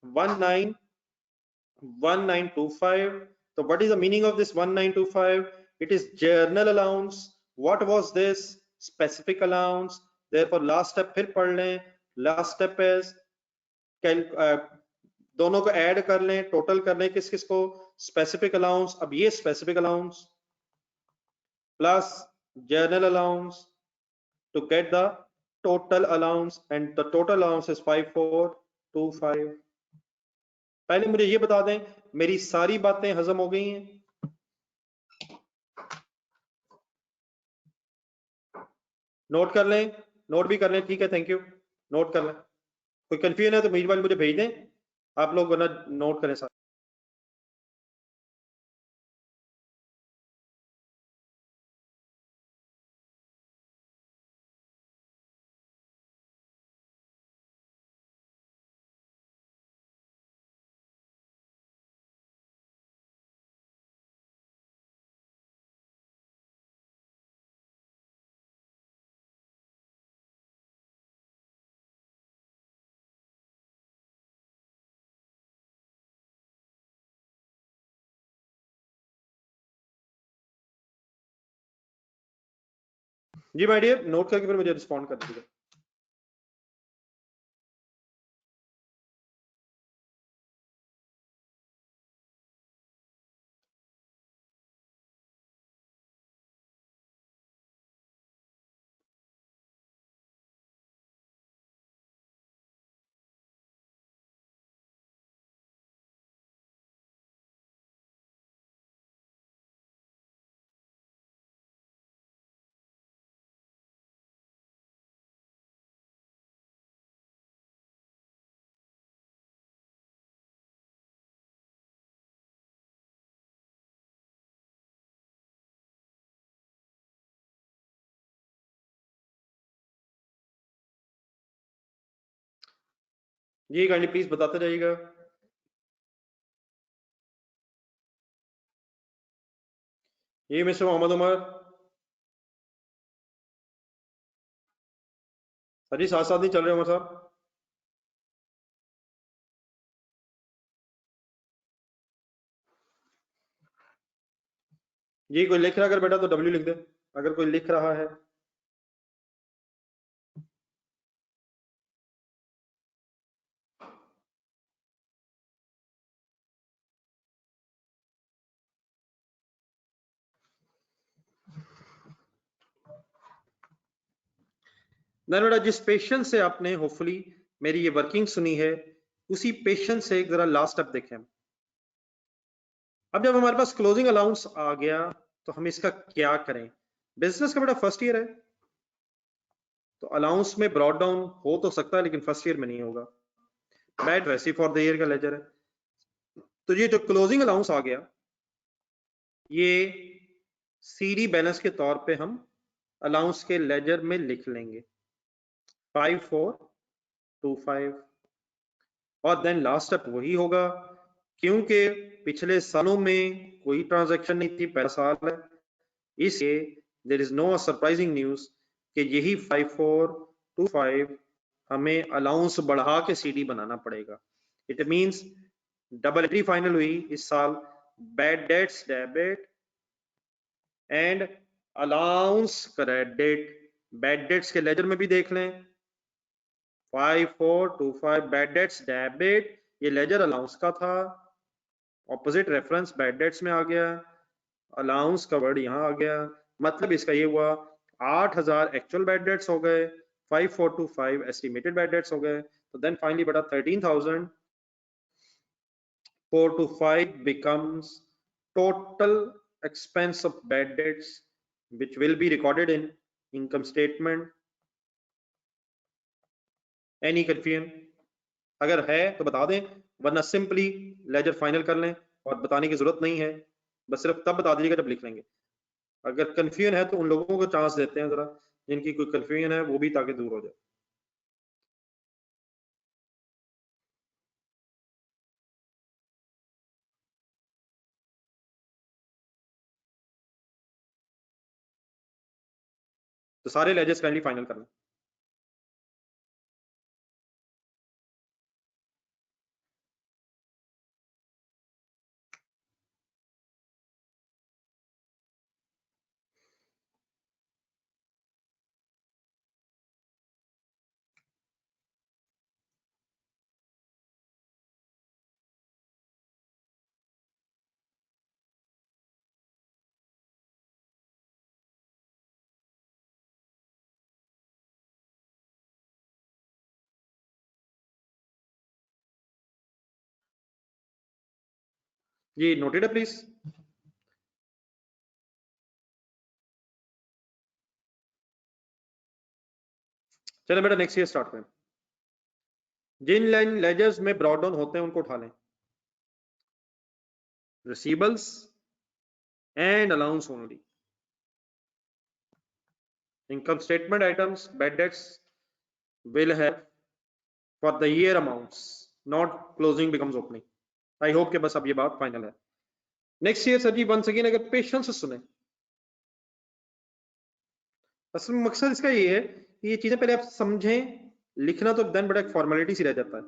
1925। So what is the meaning of this 1925? It is general allowance. What was this? Specific allowance। Therefore last step फिर पढ़ लें। Last step is दोनों को ऐड कर लें, टोटल कर लें किस किस को? Specific allowance. अब ये specific allowance plus general allowance to get the total allowance, and the total allowance is 5425। पहले मुझे ये बता दें मेरी सारी बातें हजम हो गई हैं? नोट कर लें, नोट भी कर लें, ठीक है, थैंक यू। नोट कर लें, कोई कंफ्यूजन है तो मीनवाइल मुझे भेज दें आप लोग, वरना नोट करें साथ। जी माय डियर, नोट करके फिर मुझे रिस्पॉन्ड कर दीजिएगा। जी काइंडली प्लीज बताते जाइएगा। ये मिस्टर मोहम्मद उमर। सर जी साथ साथ नहीं चल रहे उमर साहब। जी कोई लिख रहा है अगर बेटा तो डब्ल्यू लिख दे, अगर कोई लिख रहा है। देन बेटा जिस पेशेंस से आपने होपफुली मेरी ये वर्किंग सुनी है, उसी पेशेंस से एक जरा लास्ट स्टेप देखें। अब जब हमारे पास क्लोजिंग अलाउंस आ गया तो हम इसका क्या करें। बिजनेस का बेटा फर्स्ट ईयर है तो अलाउंस में ब्रॉड डाउन हो तो सकता है लेकिन फर्स्ट ईयर में नहीं होगा। बैड वैसे फॉर द ईयर का लेजर है, तो ये जो क्लोजिंग अलाउंस आ गया ये सीडी बैलेंस के तौर पे हम अलाउंस के लेजर में लिख लेंगे 5425। और देन लास्ट स्टेप वही होगा, क्योंकि पिछले सालों में कोई ट्रांजैक्शन नहीं थी, पहला साल है, इसलिए there is no surprising news कि यही 5425 हमें अलाउंस बढ़ा के सीडी बनाना पड़ेगा। It means double entry final हुई इस साल, bad debts debit and allowance credit. Bad debts के लेजर में भी देख लें 5425 बैड डेट्स डेबिट, ये लेजर अलाउंस का था, ऑपोजिट रेफरेंस बैड डेट्स में आ गया, अलाउंस का वर्ड यहाँ आ गया, मतलब इसका ये हुआ 8000 एक्चुअल बैड डेट्स हो गए, 5425 एस्टिमेटेड बैड डेट्स हो गए, तो देन फाइनली बेटा 13425 becomes total expense of bad debts which will be recorded in income statement. Any confusion? अगर है तो बता दें, वरना सिंपली लेजर फाइनल कर लें और बताने की जरूरत नहीं है, बस सिर्फ तब बता दीजिएगा जब लिख लेंगे। अगर कंफ्यूजन है तो उन लोगों को चांस देते हैं जरा जिनकी कोई कंफ्यूजन है वो भी, ताकि दूर हो जाए। तो सारे लेजर्स काइंडली फाइनल कर लें। जी नोटेड है प्लीज। चलो बेटा नेक्स्ट ईयर स्टार्ट करें। जिन लेजर्स में ब्रॉड डाउन होते हैं उनको उठा लें, receivables and allowance only. Income statement items bad debts will have for the year amounts, not closing becomes opening. I hope कि बस अब ये बात फाइनल है। नेक्स्ट ईयर सर जी वंस अगेन अगर पेशेंस से सुने, असल में मकसद इसका ये है कि ये चीजें पहले आप समझें, लिखना तो देन बड़ा एक फॉर्मेलिटी सी रह जाता है।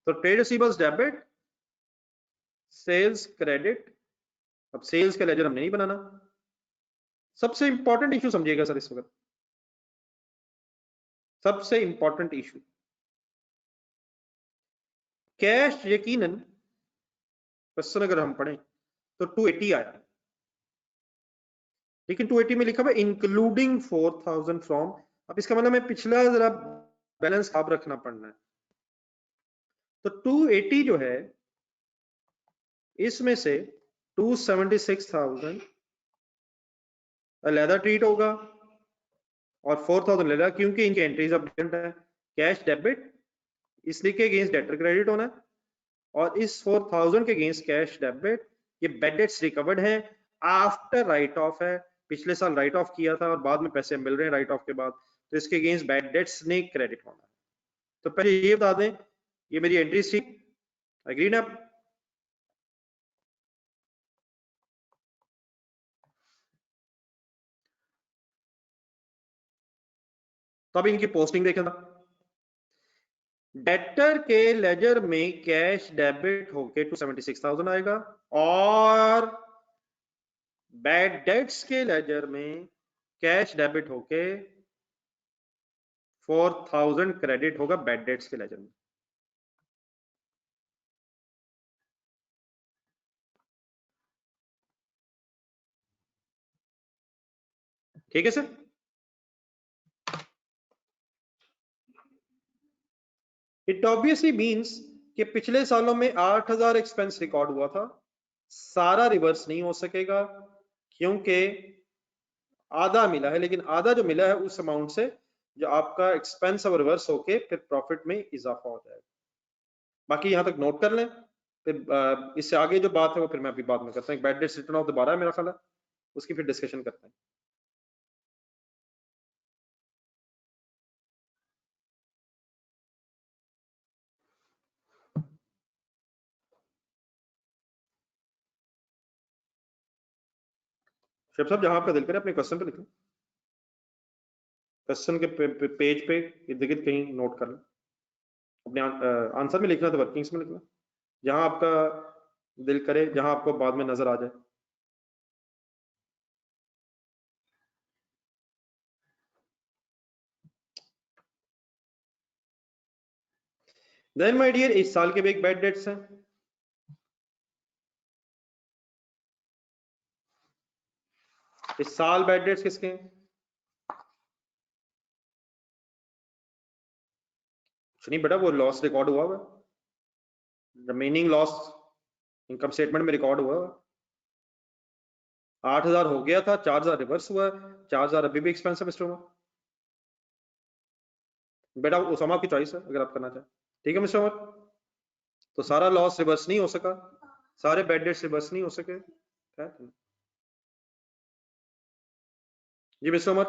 तो trade receivables debit, sales credit, अब सेल्स का लेजर हमने नहीं बनाना। सबसे इंपॉर्टेंट इशू समझिएगा सर इस वक्त, सबसे इंपॉर्टेंट इशू कैश यकीनन क्वेश्चन अगर हम पढ़ें तो 280 आया, लेकिन 280 में लिखा हुआ इंक्लूडिंग 4000 फ्रॉम, अब इसका मतलब मैं पिछला जरा बैलेंस आप रखना पड़ना है। तो 280 जो है इसमें से 276,000 अलहदा ट्रीट होगा और 4000 अलहदा, क्योंकि इनके एंट्रीज अब डिफरेंट है। कैश डेबिट इसलिए के अगेंस्ट डेटर क्रेडिट होना है, और इस 4000 के अगेंस्ट कैश डेबिट ये बैड डेट्स रिकवर्ड है आफ्टर राइट ऑफ है, पिछले साल राइट ऑफ किया था और बाद में पैसे मिल रहे हैं राइट ऑफ के बाद, तो इसके अगेंस्ट बैड डेट्स ने क्रेडिट होना है। तो पहले ये बता दें, ये मेरी एंट्री थी, एग्री ना? तो अब इनकी पोस्टिंग देखें, डेटर के लेजर में कैश डेबिट होके 276,000 आएगा, और बैड डेट्स के लेजर में कैश डेबिट होके 4,000 क्रेडिट होगा बैड डेट्स के लेजर में। ठीक है सर? इट ऑब्वियसली मींस कि पिछले सालों में 8,000 एक्सपेंस रिकॉर्ड हुआ था, सारा रिवर्स नहीं हो सकेगा क्योंकि आधा मिला है, लेकिन आधा जो मिला है उस अमाउंट से जो आपका एक्सपेंस अब रिवर्स होके फिर प्रॉफिट में इजाफा हो जाएगा। बाकी यहां तक नोट कर लें, फिर इससे आगे जो बात है वो फिर मैं अभी बाद में करता हूँ। बैड डेट्स रिटर्न ऑफ दोबारा है मेरा ख्याल है, उसकी फिर डिस्कशन करते हैं। शेख साहब जहां आपका दिल करे अपने क्वेश्चन पे लिखें, क्वेश्चन के पेज पे इर्द गिर्द कहीं नोट कर लें, अपने आंसर में लिखना तो वर्किंग्स में लिखना, जहां आपका दिल करे, जहां आपको बाद में नजर आ जाए। देन माय डियर, इस साल के भी एक बैड डेट्स हैं। इस साल बैड डेट्स किसके हैं? कुछ नहीं बेटा, वो लॉस रिकॉर्ड हुआ हुआ, रिमेनिंग लॉस इनकम स्टेटमेंट में रिकॉर्ड हुआ हुआ। 8,000 हो गया था, 4,000 रिवर्स हुआ, 4,000 अभी भी एक्सपेंस है मिस्टर उमर। बेटा उसामा की चॉइस है अगर आप करना चाहें। ठीक है मिस्टर उमर, तो सारा लॉस रिवर्स नहीं हो सका, सारे बैड डेट्स रिवर्स नहीं हो सके। जी मिस्टर उमर।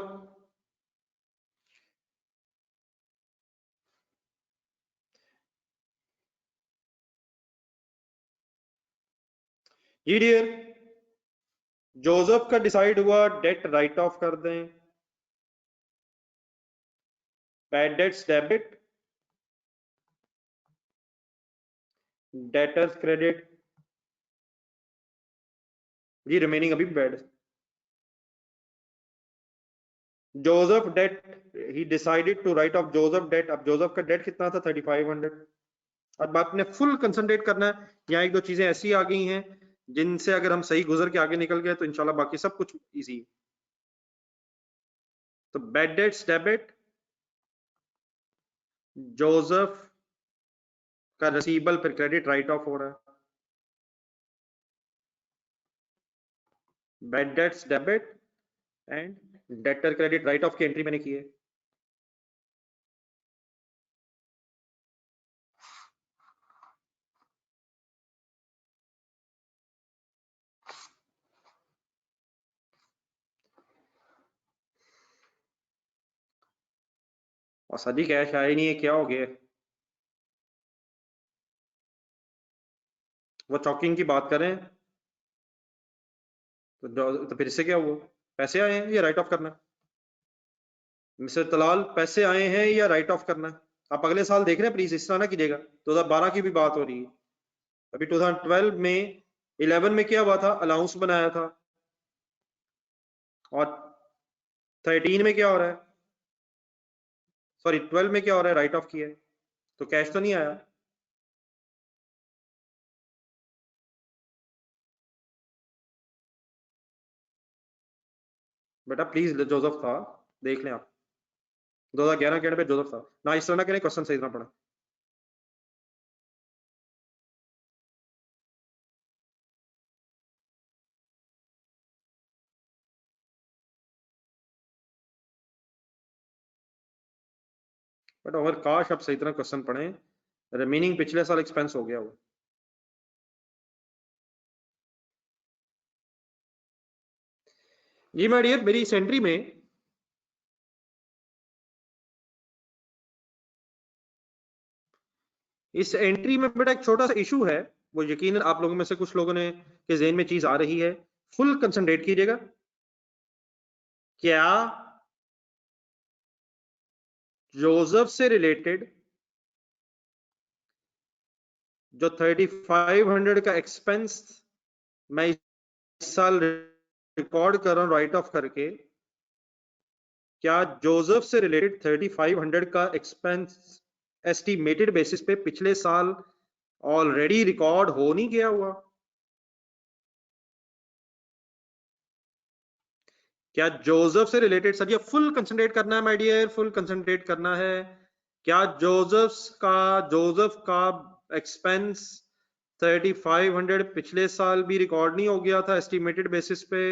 जी डियर, जोसेफ का डिसाइड हुआ डेट राइट ऑफ कर दें, bad debts debit, debtors credit. जी रिमेनिंग अभी भी बैड है। Joseph debt, he decided to write off Joseph debt. अब जोसेफ का डेट कितना था? 3,500। अब आपने फुल कंसंट्रेट करना है, यहाँ एक दो चीजें ऐसी आ गई हैं जिनसे अगर हम सही गुजर के आगे निकल गए तो इंशाल्लाह बाकी सब कुछ इजी है। तो बैड डेट्स डेबिट, जोसेफ का रिसीवेबल फिर क्रेडिट राइट ऑफ हो रहा है, bad debts debit and debtor credit right of की एंट्री मैंने की है। और सदी कैश आया ही नहीं है, क्या हो गया? वो चौकिंग की बात करें तो फिर इससे क्या हुआ? पैसे आए हैं या राइट ऑफ करना है? मिस्टर तलाल, पैसे आए हैं या राइट ऑफ करना है? आप अगले साल देख रहे हैं, प्लीज इस तरह ना कीजिएगा। 2012 की भी बात हो रही है, अभी 2012 में 11 में क्या हुआ था? अलाउंस बनाया था, और 13 में क्या हो रहा है? सॉरी 12 में क्या हो रहा है? राइट ऑफ किया है, तो कैश तो नहीं आया। बेटा प्लीज, जोसेफ था, देख लें आप, 2011 के एंड पे जोसेफ था ना। इस तरह ना करें, क्वेश्चन सही तरह पढ़ा। बट और काश आप सही तरह क्वेश्चन पढ़े, रिमेनिंग पिछले साल एक्सपेंस हो गया वो। जी माय डियर, मेरी इस एंट्री में इस एंट्री में बेटा एक छोटा सा इशू है, वो यकीनन आप लोगों में से कुछ लोगों ने के ज़हन में चीज आ रही है, फुल कंसंट्रेट कीजिएगा। क्या जोसेफ से रिलेटेड जो 3500 का एक्सपेंस मैं इस साल रिकॉर्ड कर रहा हूं राइट ऑफ करके, क्या जोसेफ से रिलेटेड 3500 का एक्सपेंस एस्टिमेटेड बेसिस पे पिछले साल ऑलरेडी रिकॉर्ड हो नहीं गया हुआ? क्या जोसेफ से रिलेटेड, सर ये फुल कंसंट्रेट करना है माय डियर, फुल कंसंट्रेट करना है। क्या जोसेफ का एक्सपेंस 3500 पिछले साल भी रिकॉर्ड नहीं हो गया था एस्टिमेटेड बेसिस पे,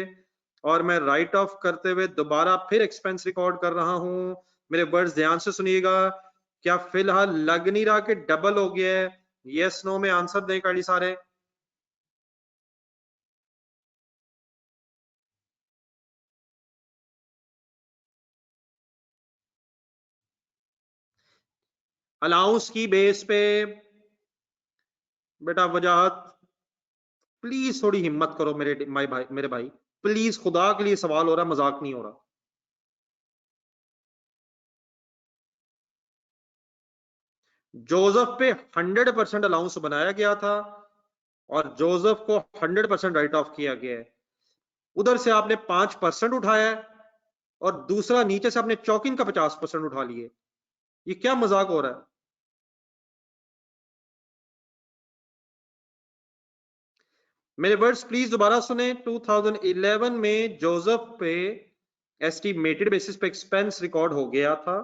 और मैं राइट ऑफ करते हुए दोबारा फिर एक्सपेंस रिकॉर्ड कर रहा हूं? मेरे वर्ड्स ध्यान से सुनिएगा। क्या फिलहाल लग नहीं रहा कि डबल हो गया है? यस नो में आंसर दें काली सारे। अलाउंस की बेस पे बेटा वजाहत, प्लीज थोड़ी हिम्मत करो मेरे भाई, प्लीज खुदा के लिए सवाल हो रहा, मजाक नहीं हो रहा। जोसेफ पे 100% अलाउंस बनाया गया था और जोसेफ को 100% राइट ऑफ किया गया है। उधर से आपने 5% उठाया है और दूसरा नीचे से आपने चौकिंग का 50% उठा लिए। ये क्या मजाक हो रहा है? मेरे वर्ड्स प्लीज दोबारा सुने। 2011 में जोसेफ पे एस्टिमेटेड बेसिस पे एक्सपेंस रिकॉर्ड हो गया था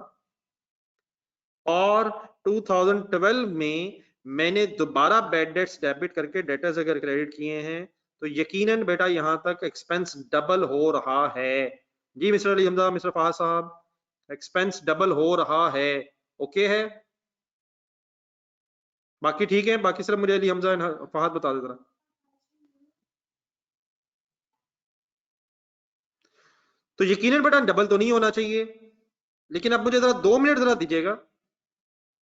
और 2012 में मैंने दोबारा बैड डेट्स डेबिट करके डेटर्स अगर क्रेडिट किए हैं तो यकीनन बेटा यहां तक एक्सपेंस डबल हो रहा है। जी मिस्टर अली हमजा, मिस्टर फहाद साहब, एक्सपेंस डबल हो रहा है। ओके है, बाकी ठीक है? बाकी सिर्फ मुझे अली हमजा फहाद बता दे जरा। तो यकीनन बेटा डबल तो नहीं होना चाहिए, लेकिन अब मुझे जरा 2 मिनट जरा दीजिएगा।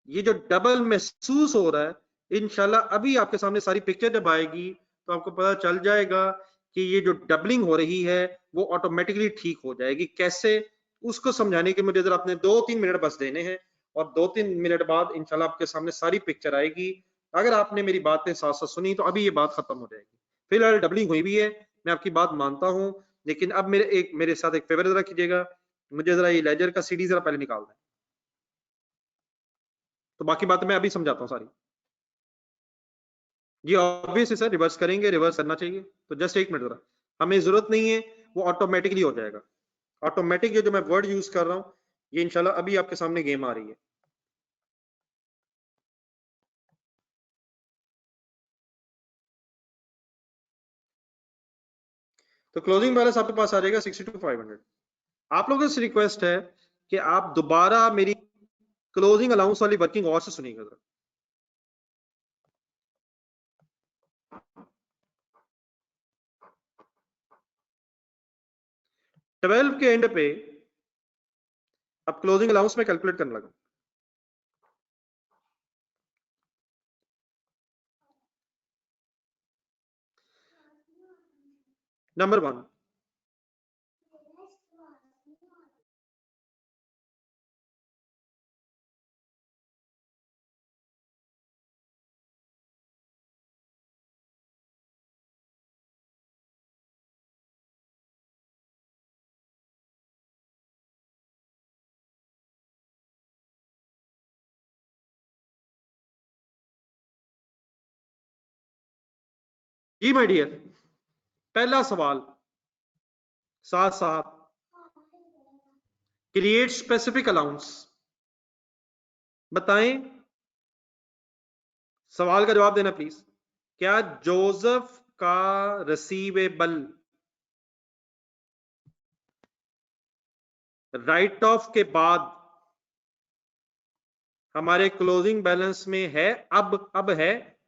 ये जो डबल महसूस हो रहा है, इंशाल्लाह अभी आपके सामने सारी पिक्चर जब आएगी तो आपको पता चल जाएगा कि ये जो डबलिंग हो रही है वो ऑटोमेटिकली ठीक हो जाएगी। कैसे, उसको समझाने के मुझे जरा अपने 2-3 मिनट बस देने हैं और 2-3 मिनट बाद इंशाल्लाह आपके सामने सारी पिक्चर आएगी। अगर आपने मेरी बातें साथ साथ सुनी तो अभी ये बात खत्म हो जाएगी। फिलहाल डबलिंग हुई भी है, मैं आपकी बात मानता हूँ, लेकिन अब मेरे साथ एक फेवर जरा कीजिएगा, मुझे जरा ये लेजर का सीडी जरा पहले निकाल दें, तो बाकी बातें मैं अभी समझाता हूँ सारी। जी ऑब्वियसली सर, रिवर्स करेंगे, रिवर्स करना चाहिए, तो जस्ट 1 मिनट जरा, हमें जरूरत नहीं है, वो ऑटोमेटिकली हो जाएगा। ऑटोमेटिक ये जो मैं वर्ड यूज कर रहा हूँ ये इंशाल्लाह अभी आपके सामने गेम आ रही है। तो क्लोजिंग बैलेंस आपके पास आ जाएगा 62,500। आप लोगों से रिक्वेस्ट है कि आप दोबारा मेरी क्लोजिंग अलाउंस वाली वर्किंग और से सुनिएगा जरा। 12 के एंड पे अब क्लोजिंग अलाउंस में कैलकुलेट करने लगा। नंबर 1, जी माय डियर, पहला सवाल साथ साथ क्रिएट स्पेसिफिक अलाउंस। बताएं, सवाल का जवाब देना प्लीज। क्या जोसेफ का रिसीवेबल राइट ऑफ के बाद हमारे क्लोजिंग बैलेंस में है? अब है?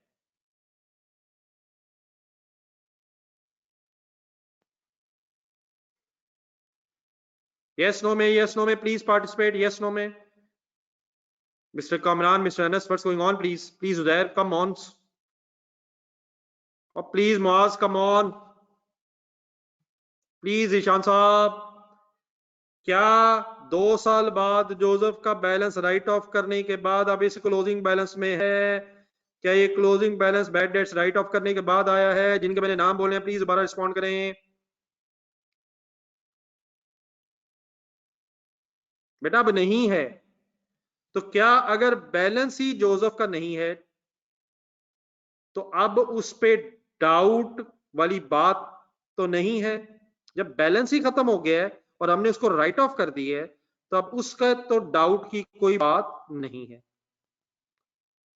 यस नो में, यस नो में प्लीज पार्टिसिपेट, यस नो में। Mr. Kamran, Mr. Anas, what's going on? Please, Uzair, come on. Oh, please, Moaz, come on. Please, Ishan साहब, क्या 2 साल बाद जोसेफ का बैलेंस राइट ऑफ करने के बाद अब इस क्लोजिंग बैलेंस में है? क्या ये closing balance bad debts right of करने के बाद आया है? जिनके मैंने नाम बोले हैं प्लीज दोबारा रिस्पॉन्ड करें। बेटा अब नहीं है तो क्या अगर बैलेंस ही जोसेफ का नहीं है तो अब उस पे डाउट वाली बात तो नहीं है? जब बैलेंस ही खत्म हो गया है और हमने उसको राइट ऑफ कर दी है तो अब उसका तो डाउट की कोई बात नहीं है।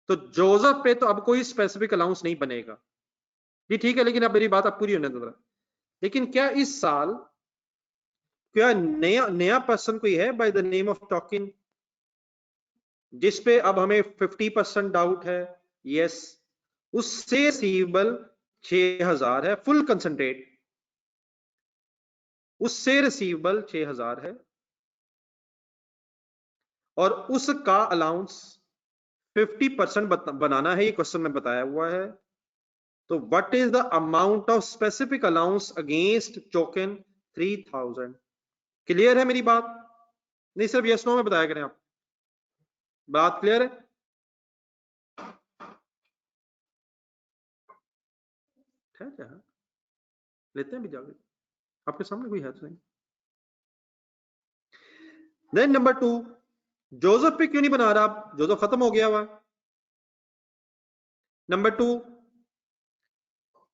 तो जोसेफ पे तो अब कोई स्पेसिफिक अलाउंस नहीं बनेगा जी, ठीक है। लेकिन अब मेरी बात अब पूरी होने दो। लेकिन क्या इस साल क्या नया पर्सन कोई है by the name of token जिस पे अब हमें 50% डाउट है? यस, उससे रिसीवेबल 6000 है, फुल कंसंट्रेट उससे रिसीवेबल 6000 है और उसका अलाउंस 50% बनाना है, ये क्वेश्चन में बताया हुआ है। तो what is the amount of specific allowance against token 3000? Clear है मेरी बात? नहीं, सिर्फ यस नो में बताया करें आप। बात क्लियर है? क्या लेते हैं भी जाके, आपके सामने कोई है तो नहीं। देन नंबर 2, जोसेफ पे क्यों नहीं बना रहा? जोसेफ खत्म हो गया हुआ। नंबर 2,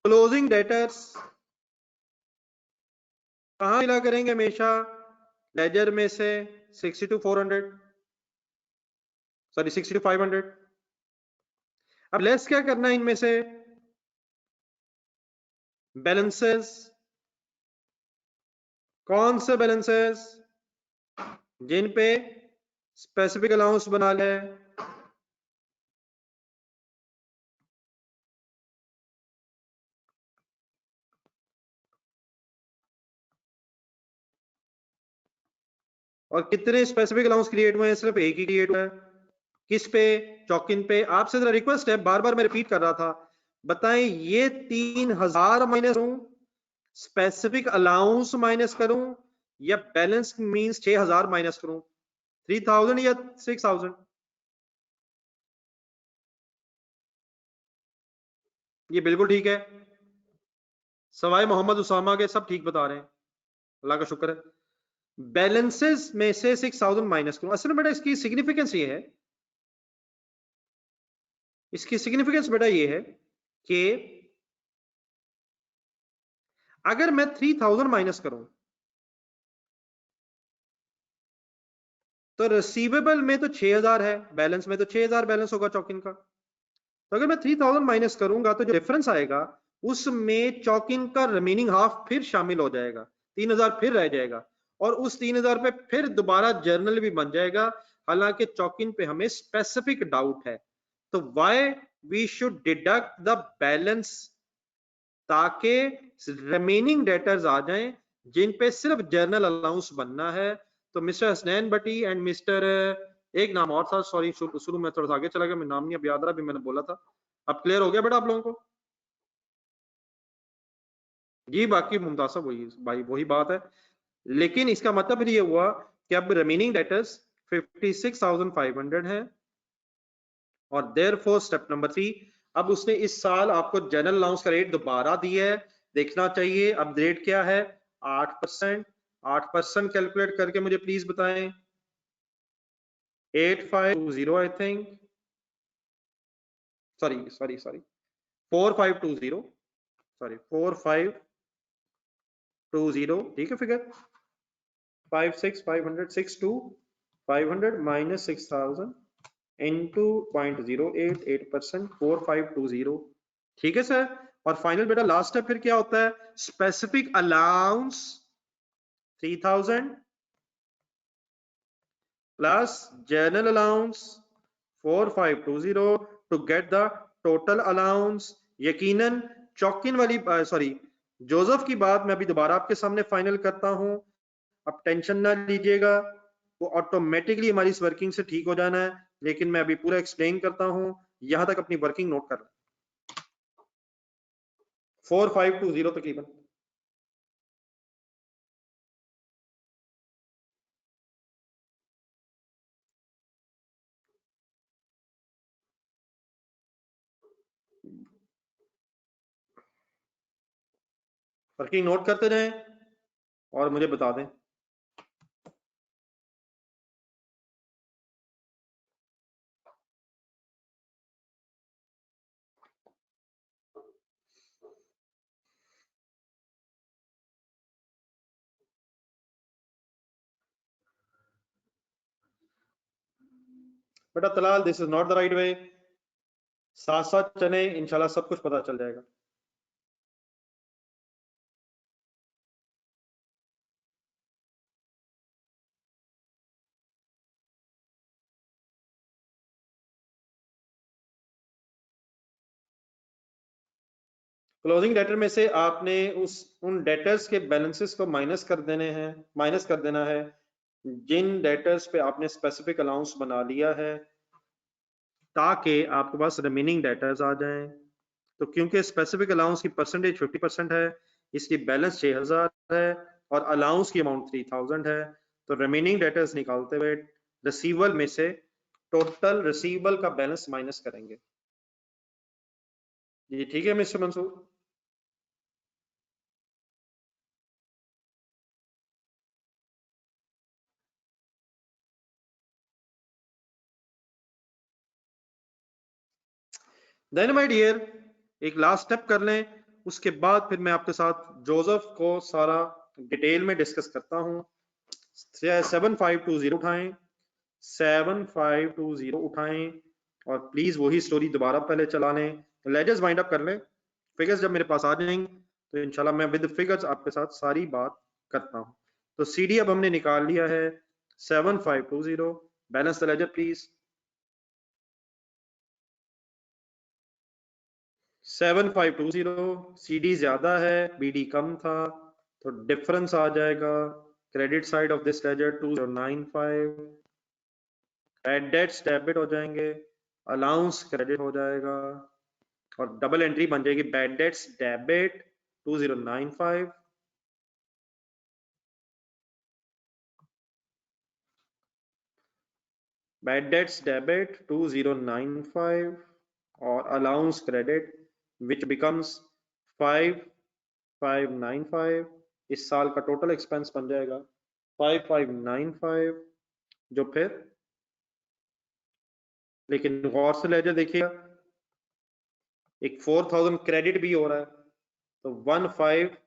क्लोजिंग डेटर्स कहां मिला करेंगे? हमेशा लेजर में से 60 to 400, सॉरी 60 to 500। अब लेस क्या करना है इनमें से? बैलेंसेस। कौन से बैलेंसेस? जिन पे स्पेसिफिक अलाउंस बना ले। और कितने स्पेसिफिक अलाउंस क्रिएट हुए हैं? सिर्फ एक ही क्रिएट हुआ है। किस पे? चौकिन पे। आपसे जरा रिक्वेस्ट है, बार बार मैं रिपीट कर रहा था, बताएं ये 3000 माइनस करूं, स्पेसिफिक अलाउंस माइनस करूं, या बैलेंस मींस 6000 माइनस करूं? 3000 या 6000? ये बिल्कुल ठीक है, सवाए मोहम्मद उसामा के सब ठीक बता रहे हैं, अल्लाह का शुक्र है। बैलेंसेस में से 6000 माइनस करूं। असल में बेटा इसकी सिग्निफिकेंस ये है, इसकी सिग्निफिकेंस बेटा ये है कि अगर मैं 3000 माइनस करूं तो रिसीवेबल में तो 6000 है, बैलेंस में तो 6000 बैलेंस होगा चौकिन का। तो अगर मैं 3000 माइनस करूंगा तो जो डिफरेंस आएगा उसमें चौकिन का रिमेनिंग हाफ फिर शामिल हो जाएगा, 3000 फिर रह जाएगा और उस 3000 पे फिर दोबारा जर्नल भी बन जाएगा। हालांकि चौकिन पे हमें स्पेसिफिक डाउट है, तो why we should deduct the balance, ताकि रिमेनिंग डेटर्स आ जाएं जिन पे सिर्फ जर्नल अलाउंस बनना है। तो mister Hasnain Bhatti and mister, एक नाम और था, सॉरी शुरू में थोड़ा सा आगे चला गया, मैं नाम नहीं अब याद रहा, भी मैंने बोला था। अब क्लियर हो गया बेटा आप लोगों को? जी, बाकी मुमताज वही भाई वही बात है, लेकिन इसका मतलब फिर ये हुआ कि अब रिमेनिंग डेटर्स 56,500 है और देयरफॉर स्टेप नंबर 3, अब उसने इस साल आपको जनरल अलाउंस का रेट दोबारा दिया है, देखना चाहिए अब रेट क्या है? 8%। 8% कैलकुलेट करके मुझे प्लीज बताएं। 8520 आई थिंक, सॉरी 4520, सॉरी 4520, ठीक है फिगर 500 माइनस 6000 इंटू 0.088%, 4520, ठीक है सर। और फाइनल बेटा लास्ट स्टेप फिर क्या होता है? Specific allowance 3000 plus general allowance 4520 to get the total allowance. यकीनन चौकिन वाली सॉरी जोसेफ की बात मैं अभी दोबारा आपके सामने फाइनल करता हूं, अब टेंशन ना लीजिएगा। वो ऑटोमेटिकली हमारी इस वर्किंग से ठीक हो जाना है, लेकिन मैं अभी पूरा एक्सप्लेन करता हूं, यहां तक अपनी वर्किंग नोट कर लें। 4520 तकरीबन वर्किंग नोट करते रहें और मुझे बता दें। बेटा Talal, this is not the right way. साथ साथ चले, इंशाल्लाह सब कुछ पता चल जाएगा। क्लोजिंग डेटर में से आपने उन डेटर्स के बैलेंसेस को माइनस कर देना है जिन डेटर्स पे आपने स्पेसिफिक अलाउंस बना लिया है, ताकि आपके पास रिमेनिंग डेटर्स आ जाएं। तो क्योंकि स्पेसिफिक अलाउंस की परसेंटेज 50% है, इसकी बैलेंस 6000 है और अलाउंस की अमाउंट 3000 है, तो रिमेनिंग डेटर्स निकालते हुए रिसीवेबल में से टोटल रिसीवेबल का बैलेंस माइनस करेंगे। ये ठीक है mister Mansoor? Then my dear, एक लास्ट स्टेप कर लें, उसके बाद फिर मैं आपके साथ जोसेफ को सारा डिटेल में डिस्कस करता हूं। 7520 उठाएं, 7520 उठाएं और प्लीज वही स्टोरी दोबारा पहले चला लें, लेजर्स वाइंड अप कर लें। फिगर्स जब मेरे पास आ जाएंगे तो इंशाल्लाह मैं विद फिगर्स आपके साथ सारी बात करता हूं। तो सीडी अब हमने निकाल लिया है 7520, balance the ledger please. 7520, CD ज्यादा है, बीडी कम था, तो डिफरेंस आ जाएगा credit side of this ledger 2095, bad debts debit हो जाएंगे, अलाउंस क्रेडिट हो जाएगा और डबल एंट्री बन जाएगी bad debts debit 2095, bad debts debit 2095 और अलाउंस क्रेडिट विच बिकम्स 5595। इस साल का टोटल एक्सपेंस बन जाएगा 5595, जो फिर लेकिन गौर से लेजर देखिएगा, एक 4000 क्रेडिट भी हो रहा है, तो 15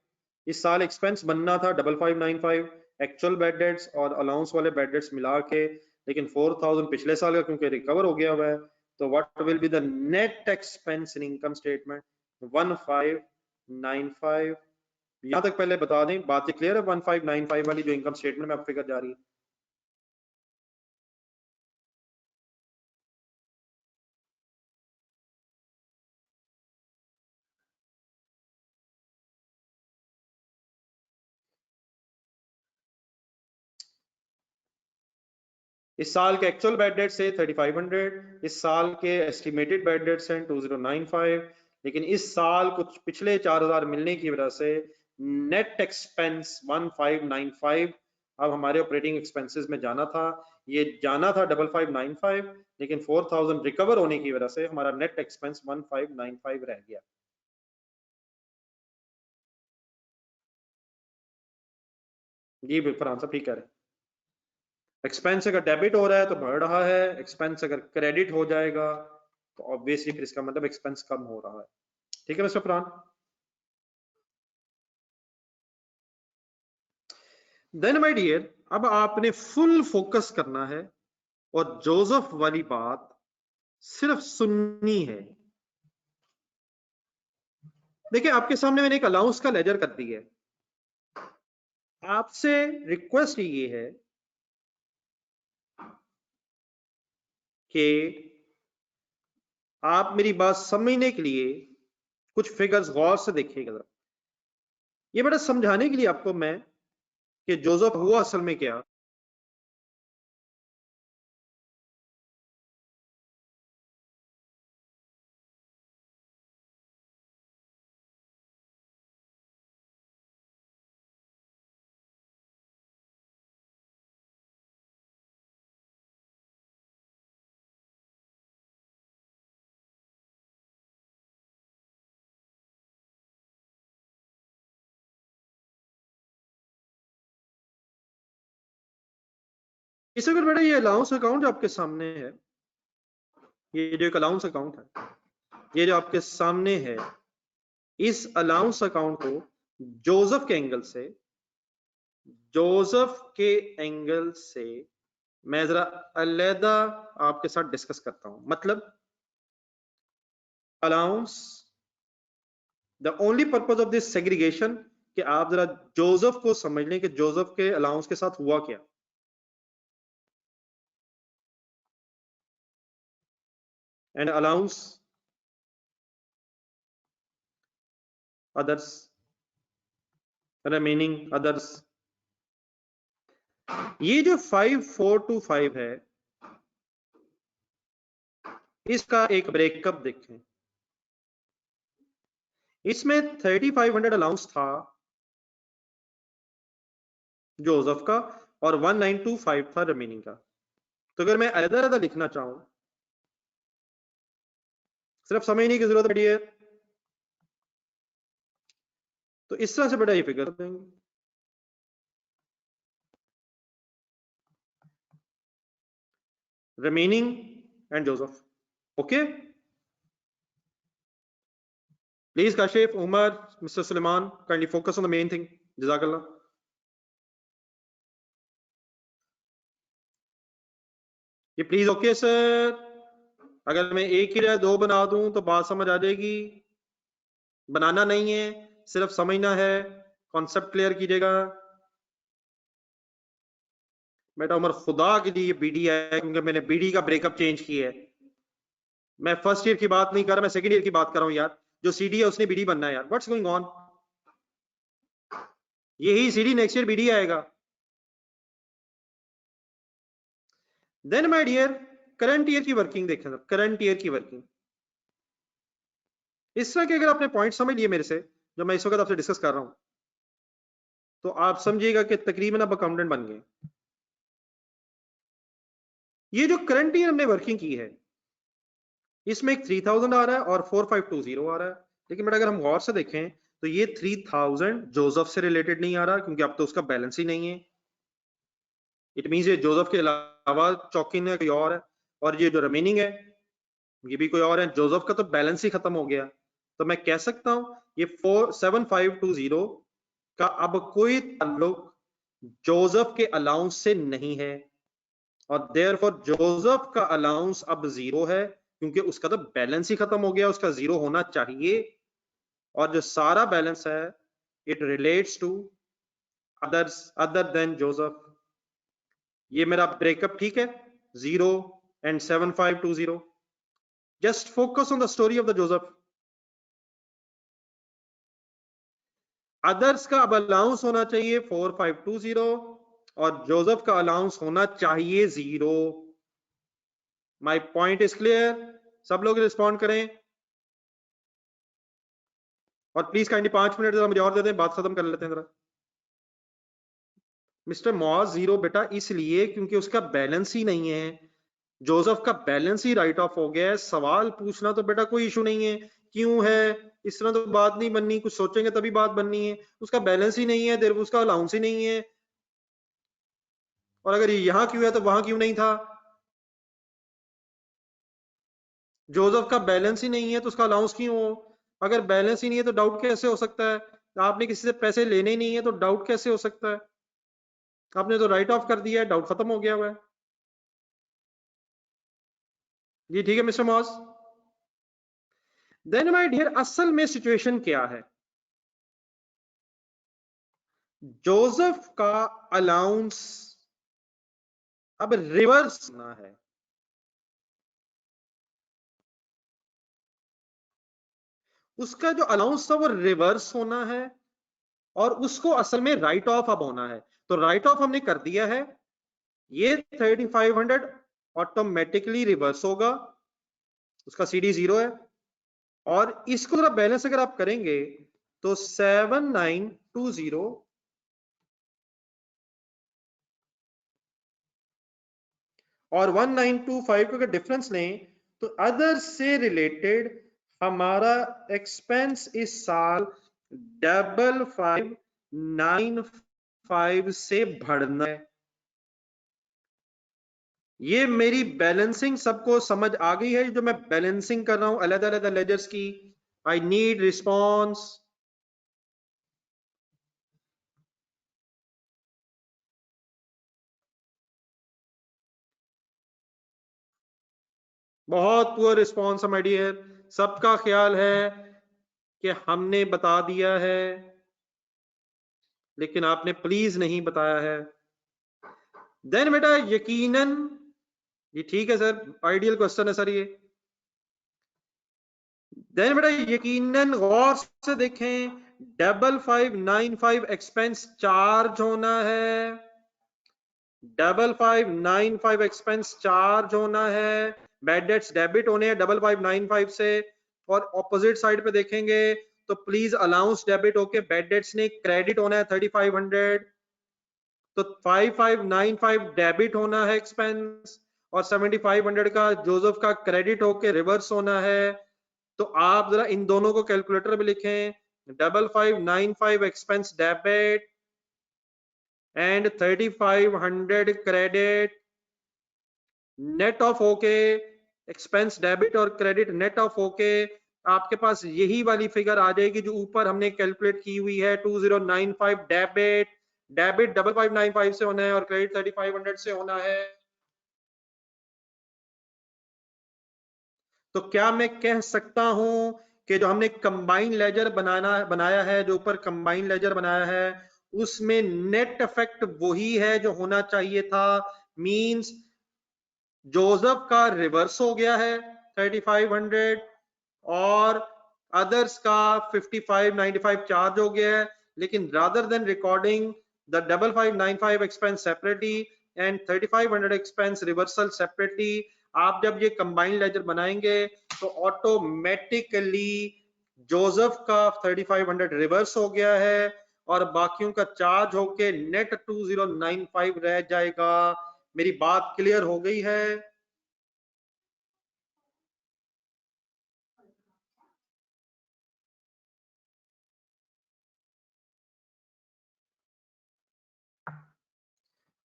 इस साल एक्सपेंस बनना था 5595 एक्चुअल बैड डेट्स और अलाउंस वाले बैड डेट्स मिला के, लेकिन 4000 पिछले साल का क्योंकि रिकवर हो गया हुआ है, तो what will be the net expense in income statement 1595। यहां तक पहले बता दें, बात क्लियर है? 1595 वाली जो इनकम स्टेटमेंट में अब फिगर जा रही है, इस साल के एक्चुअल बैड डेट्स है 3500, इस साल के एस्टिमेटेड बैड डेट्स हैं 2095, लेकिन इस साल कुछ पिछले 4000 मिलने की वजह से नेट एक्सपेंस 1595 अब हमारे ऑपरेटिंग एक्सपेंसेस में जाना था, ये जाना था 5595, लेकिन 4000 रिकवर होने की वजह से हमारा नेट एक्सपेंस 1595 रह गया। जी फरहान साहब ठीक कह रहे हैं, एक्सपेंस अगर डेबिट हो रहा है तो बढ़ रहा है, एक्सपेंस अगर क्रेडिट हो जाएगा तो ऑब्वियसली फिर इसका मतलब एक्सपेंस कम हो रहा है। ठीक है mister Farhan? Then my dear, अब आपने फुल फोकस करना है और जोसेफ वाली बात सिर्फ सुननी है। देखिए आपके सामने मैंने एक अलाउंस का लेजर कर दी है, आपसे रिक्वेस्ट ये है कि आप मेरी बात समझने के लिए कुछ फिगर्स गौर से देखिएगा। ये बड़ा समझाने के लिए आपको मैं कि जोसेफ हुआ असल में क्या, इसे अगर बेटा ये अलाउंस अकाउंट जो आपके सामने है, ये जो एक अलाउंस अकाउंट है, ये जो आपके सामने है, इस अलाउंस अकाउंट को जोसेफ के एंगल से मैं जरा अलग आपके साथ डिस्कस करता हूं। मतलब allowance, the only purpose of this segregation कि आप जरा जोसेफ को समझ लें कि जोसेफ के अलाउंस के साथ हुआ क्या। And allowance others, remaining others, ये जो 5425 है, इसका एक ब्रेकअप देखें। इसमें 3500 अलाउंस था जोसेफ का और 1925 था रिमेनिंग का। तो अगर मैं अलग-अलग लिखना चाहूं, सिर्फ समझने की जरूरत पड़ी है, तो इस तरह से बेटा ये फिगर देंगे। Remaining and Joseph, okay. Please Kashif, Umar, mister Suleman, kindly focus on the main thing. जजाकल्लाह। ये प्लीज ओके सर। अगर मैं एक की जगह दो बना दूं तो बात समझ आ जाएगी। बनाना नहीं है, सिर्फ समझना है, कॉन्सेप्ट क्लियर कीजिएगा। बेटा उमर खुदा के लिए बीडी है, क्योंकि मैंने बीडी का ब्रेकअप चेंज किया है। मैं फर्स्ट ईयर की बात नहीं कर रहा, मैं सेकंड ईयर की बात कर रहा हूं यार। जो सीडी है उसने बीडी बनना है यार। What's going on? यही सीडी नेक्स्ट ईयर बीडी आएगा। Then my dear, current year की वर्किंग देखें। करंट ईयर की वर्किंग इस तरह के अगर आपने पॉइंट समझ लिए मेरे से, जो मैं इस वक्त आपसे डिस्कस कर रहा हूं, तो आप समझिएगा कि तकरीबन अब अकाउंटेंट बन गए। ये जो करंट ईयर हमने वर्किंग की है, इसमें एक 3000 आ रहा है और 4520 आ रहा है। लेकिन बेटा अगर हम गौर से देखें तो ये 3000 जोसेफ से रिलेटेड नहीं आ रहा, क्योंकि अब तो उसका बैलेंस ही नहीं है। इट मींस ये जोसेफ के अलावा चौकिन है, कोई और है। और ये जो रिमेनिंग है ये भी कोई और है। जोसेफ का तो बैलेंस ही खत्म हो गया। तो मैं कह सकता हूं ये 7520 का अब कोई ताल्लुक जोसेफ के अलाउंस से नहीं है, और देयरफॉर जोसेफ का अलाउंस अब जीरो है, क्योंकि उसका तो बैलेंस ही खत्म हो गया। उसका जीरो होना चाहिए। और जो सारा बैलेंस है it relates to others other than Joseph. ये मेरा ब्रेकअप ठीक है, 0 and 7520। Just focus on the story of the Joseph. Others का अब अलाउंस होना चाहिए 4520 और जोसेफ का अलाउंस होना चाहिए 0। My point is clear? सब लोग रिस्पॉन्ड करें और प्लीज काइंडली 5 मिनट जरा मुझे और दे दें, बात खत्म कर लेते हैं जरा। मिस्टर मॉज 0 बेटा इसलिए क्योंकि उसका बैलेंस ही नहीं है। जोसेफ का बैलेंस ही राइट ऑफ हो गया है। सवाल पूछना तो बेटा कोई इशू नहीं है, क्यों है इस तरह तो बात नहीं बननी, कुछ सोचेंगे तभी बात बननी है। उसका बैलेंस ही नहीं है, देर उसका अलाउंस ही नहीं है। और अगर यहां क्यों है तो वहां क्यों नहीं था? जोसेफ का बैलेंस ही नहीं है तो उसका अलाउंस क्यों हो? अगर बैलेंस ही नहीं है तो डाउट कैसे हो सकता है? आपने किसी से पैसे लेने ही नहीं है तो डाउट कैसे हो सकता है? आपने तो राइट ऑफ कर दिया है, डाउट खत्म हो गया हुआ है। जी ठीक है mister Moss. Then my dear, असल में सिचुएशन क्या है? जोसेफ का अलाउंस अब रिवर्स ना है। उसका जो अलाउंस था वो रिवर्स होना है और उसको असल में राइट ऑफ अब होना है। तो राइट ऑफ हमने कर दिया है। ये 3500 ऑटोमेटिकली रिवर्स होगा, उसका सीडी 0 है। और इसको जरा बैलेंस अगर आप करेंगे तो 7920 और 1925 का डिफरेंस लें तो अदर से रिलेटेड हमारा एक्सपेंस इस साल 5595 से बढ़ना है। ये मेरी बैलेंसिंग सबको समझ आ गई है, जो मैं बैलेंसिंग कर रहा हूं अलग अलग लेजर्स की। I need response. बहुत पुअर रिस्पॉन्स माय डियर। सबका ख्याल है कि हमने बता दिया है, लेकिन आपने प्लीज नहीं बताया है। देन बेटा यकीनन ये ठीक है सर, आइडियल क्वेश्चन है सर ये। देन बेटा यकीनन गौर से देखें, 5595 एक्सपेंस चार्ज होना है, 5595 एक्सपेंस चार्ज होना है, बैड डेट्स डेबिट होने हैं 5595 से। और ऑपोजिट साइड पे देखेंगे तो प्लीज अलाउंस डेबिट होके बैड डेट्स ने क्रेडिट होना है 3500। तो 5595 डेबिट होना है एक्सपेंस, और 7500 का जोसेफ का क्रेडिट होके रिवर्स होना है। तो आप जरा इन दोनों को कैलकुलेटर में लिखें, 5595 expense debit and 3500 credit, net of होके एक्सपेंस डेबिट और क्रेडिट नेट ऑफ होके आपके पास यही वाली फिगर आ जाएगी जो ऊपर हमने कैलकुलेट की हुई है। 2095 डेबिट, डेबिट 5595 से होना है और क्रेडिट 3500 से होना है। तो क्या मैं कह सकता हूं कि जो हमने कंबाइन लेजर बनाया है, जो ऊपर कंबाइन लेजर बनाया है, उसमें नेट इफेक्ट वही है जो होना चाहिए था। मींस जोसेफ का रिवर्स हो गया है 3500, और अदर्स का 5595 चार्ज हो गया है। लेकिन rather than recording the 5595 expense separately and 3500 expense reversal separately, आप जब ये कंबाइंड लेजर बनाएंगे तो ऑटोमेटिकली जोसेफ का 3500 रिवर्स हो गया है और बाकियों का चार्ज होके नेट 2095 रह जाएगा। मेरी बात क्लियर हो गई है?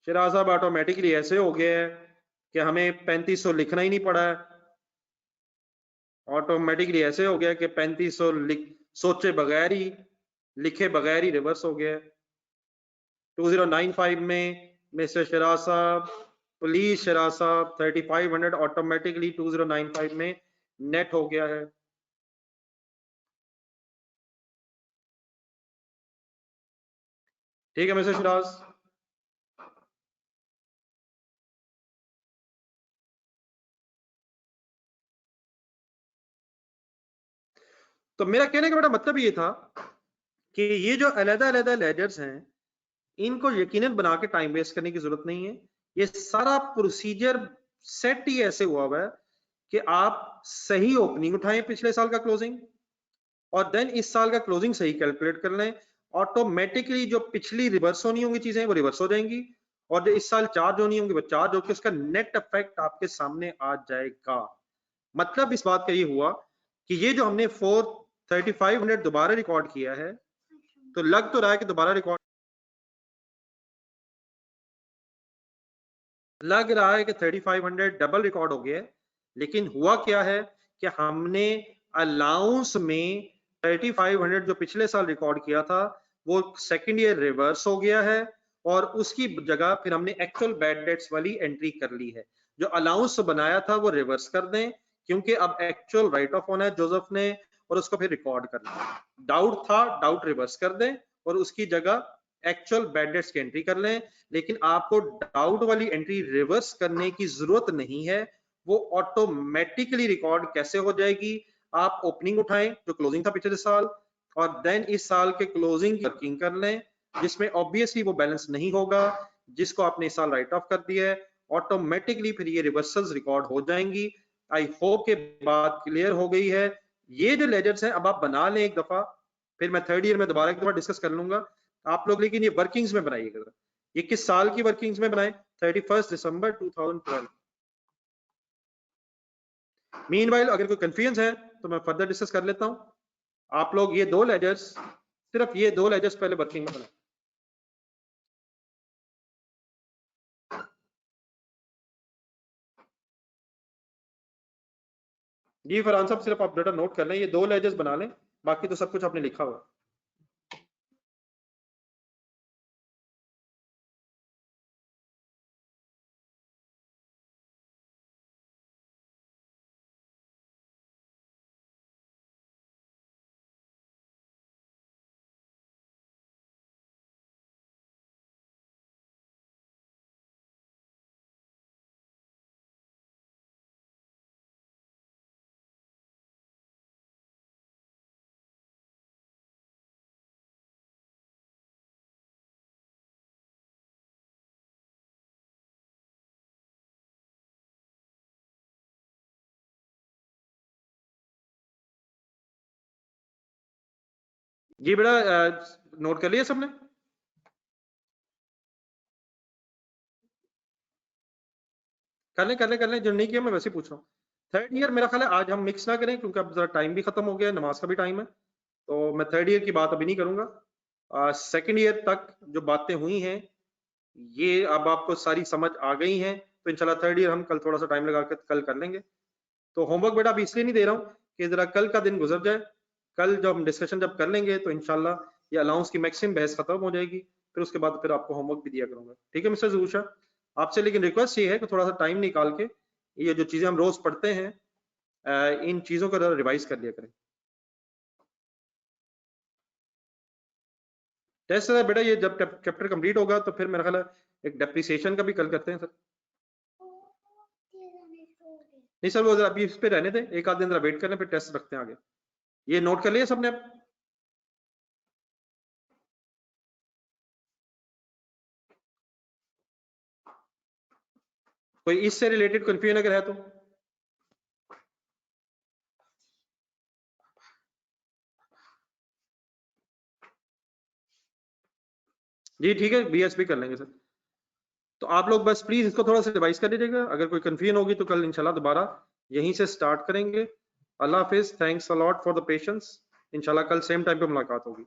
शिराज साहब ऑटोमेटिकली ऐसे हो गया है कि हमें 3500 लिखना ही नहीं पड़ा है। ऑटोमेटिकली ऐसे हो गया कि 3500 सोचे बगैर ही, लिखे बगैर ही रिवर्स हो गया है 2095 में। मिस्टर शिराज साहब, प्लीज शिराज साहब, 3500 ऑटोमेटिकली 2095 में नेट हो गया है। ठीक है मिस्टर शिराज। तो मेरा कहने का बड़ा मतलब ये था कि ये जो अलग अलग लेजर्स हैं, इनको यकीनन बना के टाइम वेस्ट करने की जरूरत नहीं है। ये सारा प्रोसीजर सेट ही ऐसे हुआ हुआ है कि आप सही ओपनिंग उठाएं पिछले साल का क्लोजिंग, और देन इस साल का क्लोजिंग सही कैलकुलेट कर लें। ऑटोमेटिकली जो पिछली रिवर्स होनी होंगी चीजें वो रिवर्स हो जाएंगी, और जो इस साल चार्ज होनी होंगी वो चार्ज होकर उसका नेट इफेक्ट आपके सामने आ जाएगा। मतलब इस बात का ये हुआ कि ये जो हमने 3500 दोबारा रिकॉर्ड किया है, तो लग तो रहा है कि दोबारा रिकॉर्ड लग रहा है कि 3500 डबल रिकॉर्ड हो गया है। लेकिन हुआ क्या है कि हमने अलाउंस में 3500 जो पिछले साल रिकॉर्ड किया था वो सेकंड ईयर रिवर्स हो गया है, और उसकी जगह फिर हमने एक्चुअल बैड डेट्स वाली एंट्री कर ली है। जो अलाउंस बनाया था वो रिवर्स कर दें, क्योंकि अब एक्चुअल राइट ऑफ होना है जोसेफ ने, और उसको फिर रिकॉर्ड करना है। डाउट था, डाउट रिवर्स कर दें और उसकी जगह एक्चुअल बैड डेट्स की एंट्री कर लें। लेकिन आपको डाउट वाली एंट्री रिवर्स करने की जरूरत नहीं है, वो ऑटोमेटिकली रिकॉर्ड कैसे हो जाएगी। आप ओपनिंग उठाएं जो क्लोजिंग था पिछले साल, और देन इस साल के क्लोजिंग की वर्किंग कर लें, जिसमें ऑब्वियसली वो बैलेंस नहीं होगा जिसको आपने इस साल राइट ऑफ कर दिया है। ऑटोमेटिकली फिर ये रिवर्सल्स रिकॉर्ड हो जाएंगी। आई होप के बात क्लियर हो गई है। ये जो लेजर्स हैं अब आप बना लें एक दफा, फिर मैं थर्ड ईयर में दोबारा एक दफा डिस्कस कर लूंगा आप लोग, लेकिन ये वर्किंग्स में बनाइएगा। ये किस साल की वर्किंग्स में बनाए? 31 दिसंबर 2012। मीनवाइल अगर कोई कंफ्यूजन है तो मैं फर्दर डिस्कस कर लेता हूं। आप लोग ये दो लेजर्स, सिर्फ ये दो लेजर्स पहले वर्किंग में बनाए। जी फरहान साहब, सिर्फ आप डेटा नोट कर लें, ये 2 लेजेस बना लें, बाकी तो सब कुछ आपने लिखा हुआ। जी बेटा नोट कर लिया सबने? कर लें, जो नहीं किया मैं वैसे पूछ रहा हूँ। थर्ड ईयर मेरा ख्याल है आज हम मिक्स ना करें, क्योंकि अब जरा टाइम भी खत्म हो गया है, नमाज का भी टाइम है, तो मैं थर्ड ईयर की बात अभी नहीं करूंगा। सेकंड ईयर तक जो बातें हुई हैं ये अब आपको सारी समझ आ गई हैं, तो इंशाल्लाह थर्ड ईयर हम कल थोड़ा सा टाइम लगा कर कल कर लेंगे। तो होमवर्क बेटा अभी इसलिए नहीं दे रहा हूँ कि जरा कल का दिन गुजर जाए, कल जब हम डिस्कशन जब कर लेंगे तो इंशाल्लाह ये अलाउंस की मैक्सिमम बहस खत्म हो जाएगी, फिर उसके बाद फिर आपको होमवर्क भी दिया करूंगा। ठीक है मिस्टर जूशा, आपसे लेकिन रिक्वेस्ट ये है कि थोड़ा सा टाइम निकाल के ये जो चीजें हम रोज पढ़ते हैं इन चीजों को रिवाइज कर लिया करें। टेस्ट है बेटा, ये जब चैप्टर कंप्लीट होगा तो फिर मेरा ख्याल है एक डेप्रिसिएशन का भी कल करते हैं सर। नहीं सर, वो जरा अभी इस पे रहने दें, एक आध दिन जरा वेट करने, फिर टेस्ट रखते हैं आगे। ये नोट कर लिया सबने? कोई इससे रिलेटेड कंफ्यूजन अगर है तो? जी ठीक है, बीएसपी कर लेंगे सर। तो आप लोग बस प्लीज इसको थोड़ा सा रिवाइज कर लीजिएगा, अगर कोई कंफ्यूजन होगी तो कल इंशाल्लाह दोबारा यहीं से स्टार्ट करेंगे। अल्लाह हाफिज, thanks a lot for the patience. इंशाल्लाह कल सेम टाइम पे मुलाकात होगी।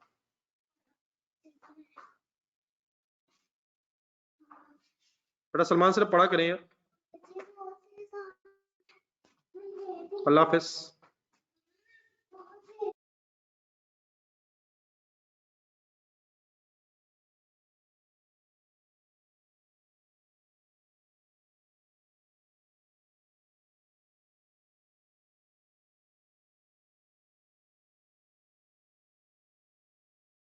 बेटा सलमान सिर्फ पढ़ा करें यार। अल्लाह हाफिज।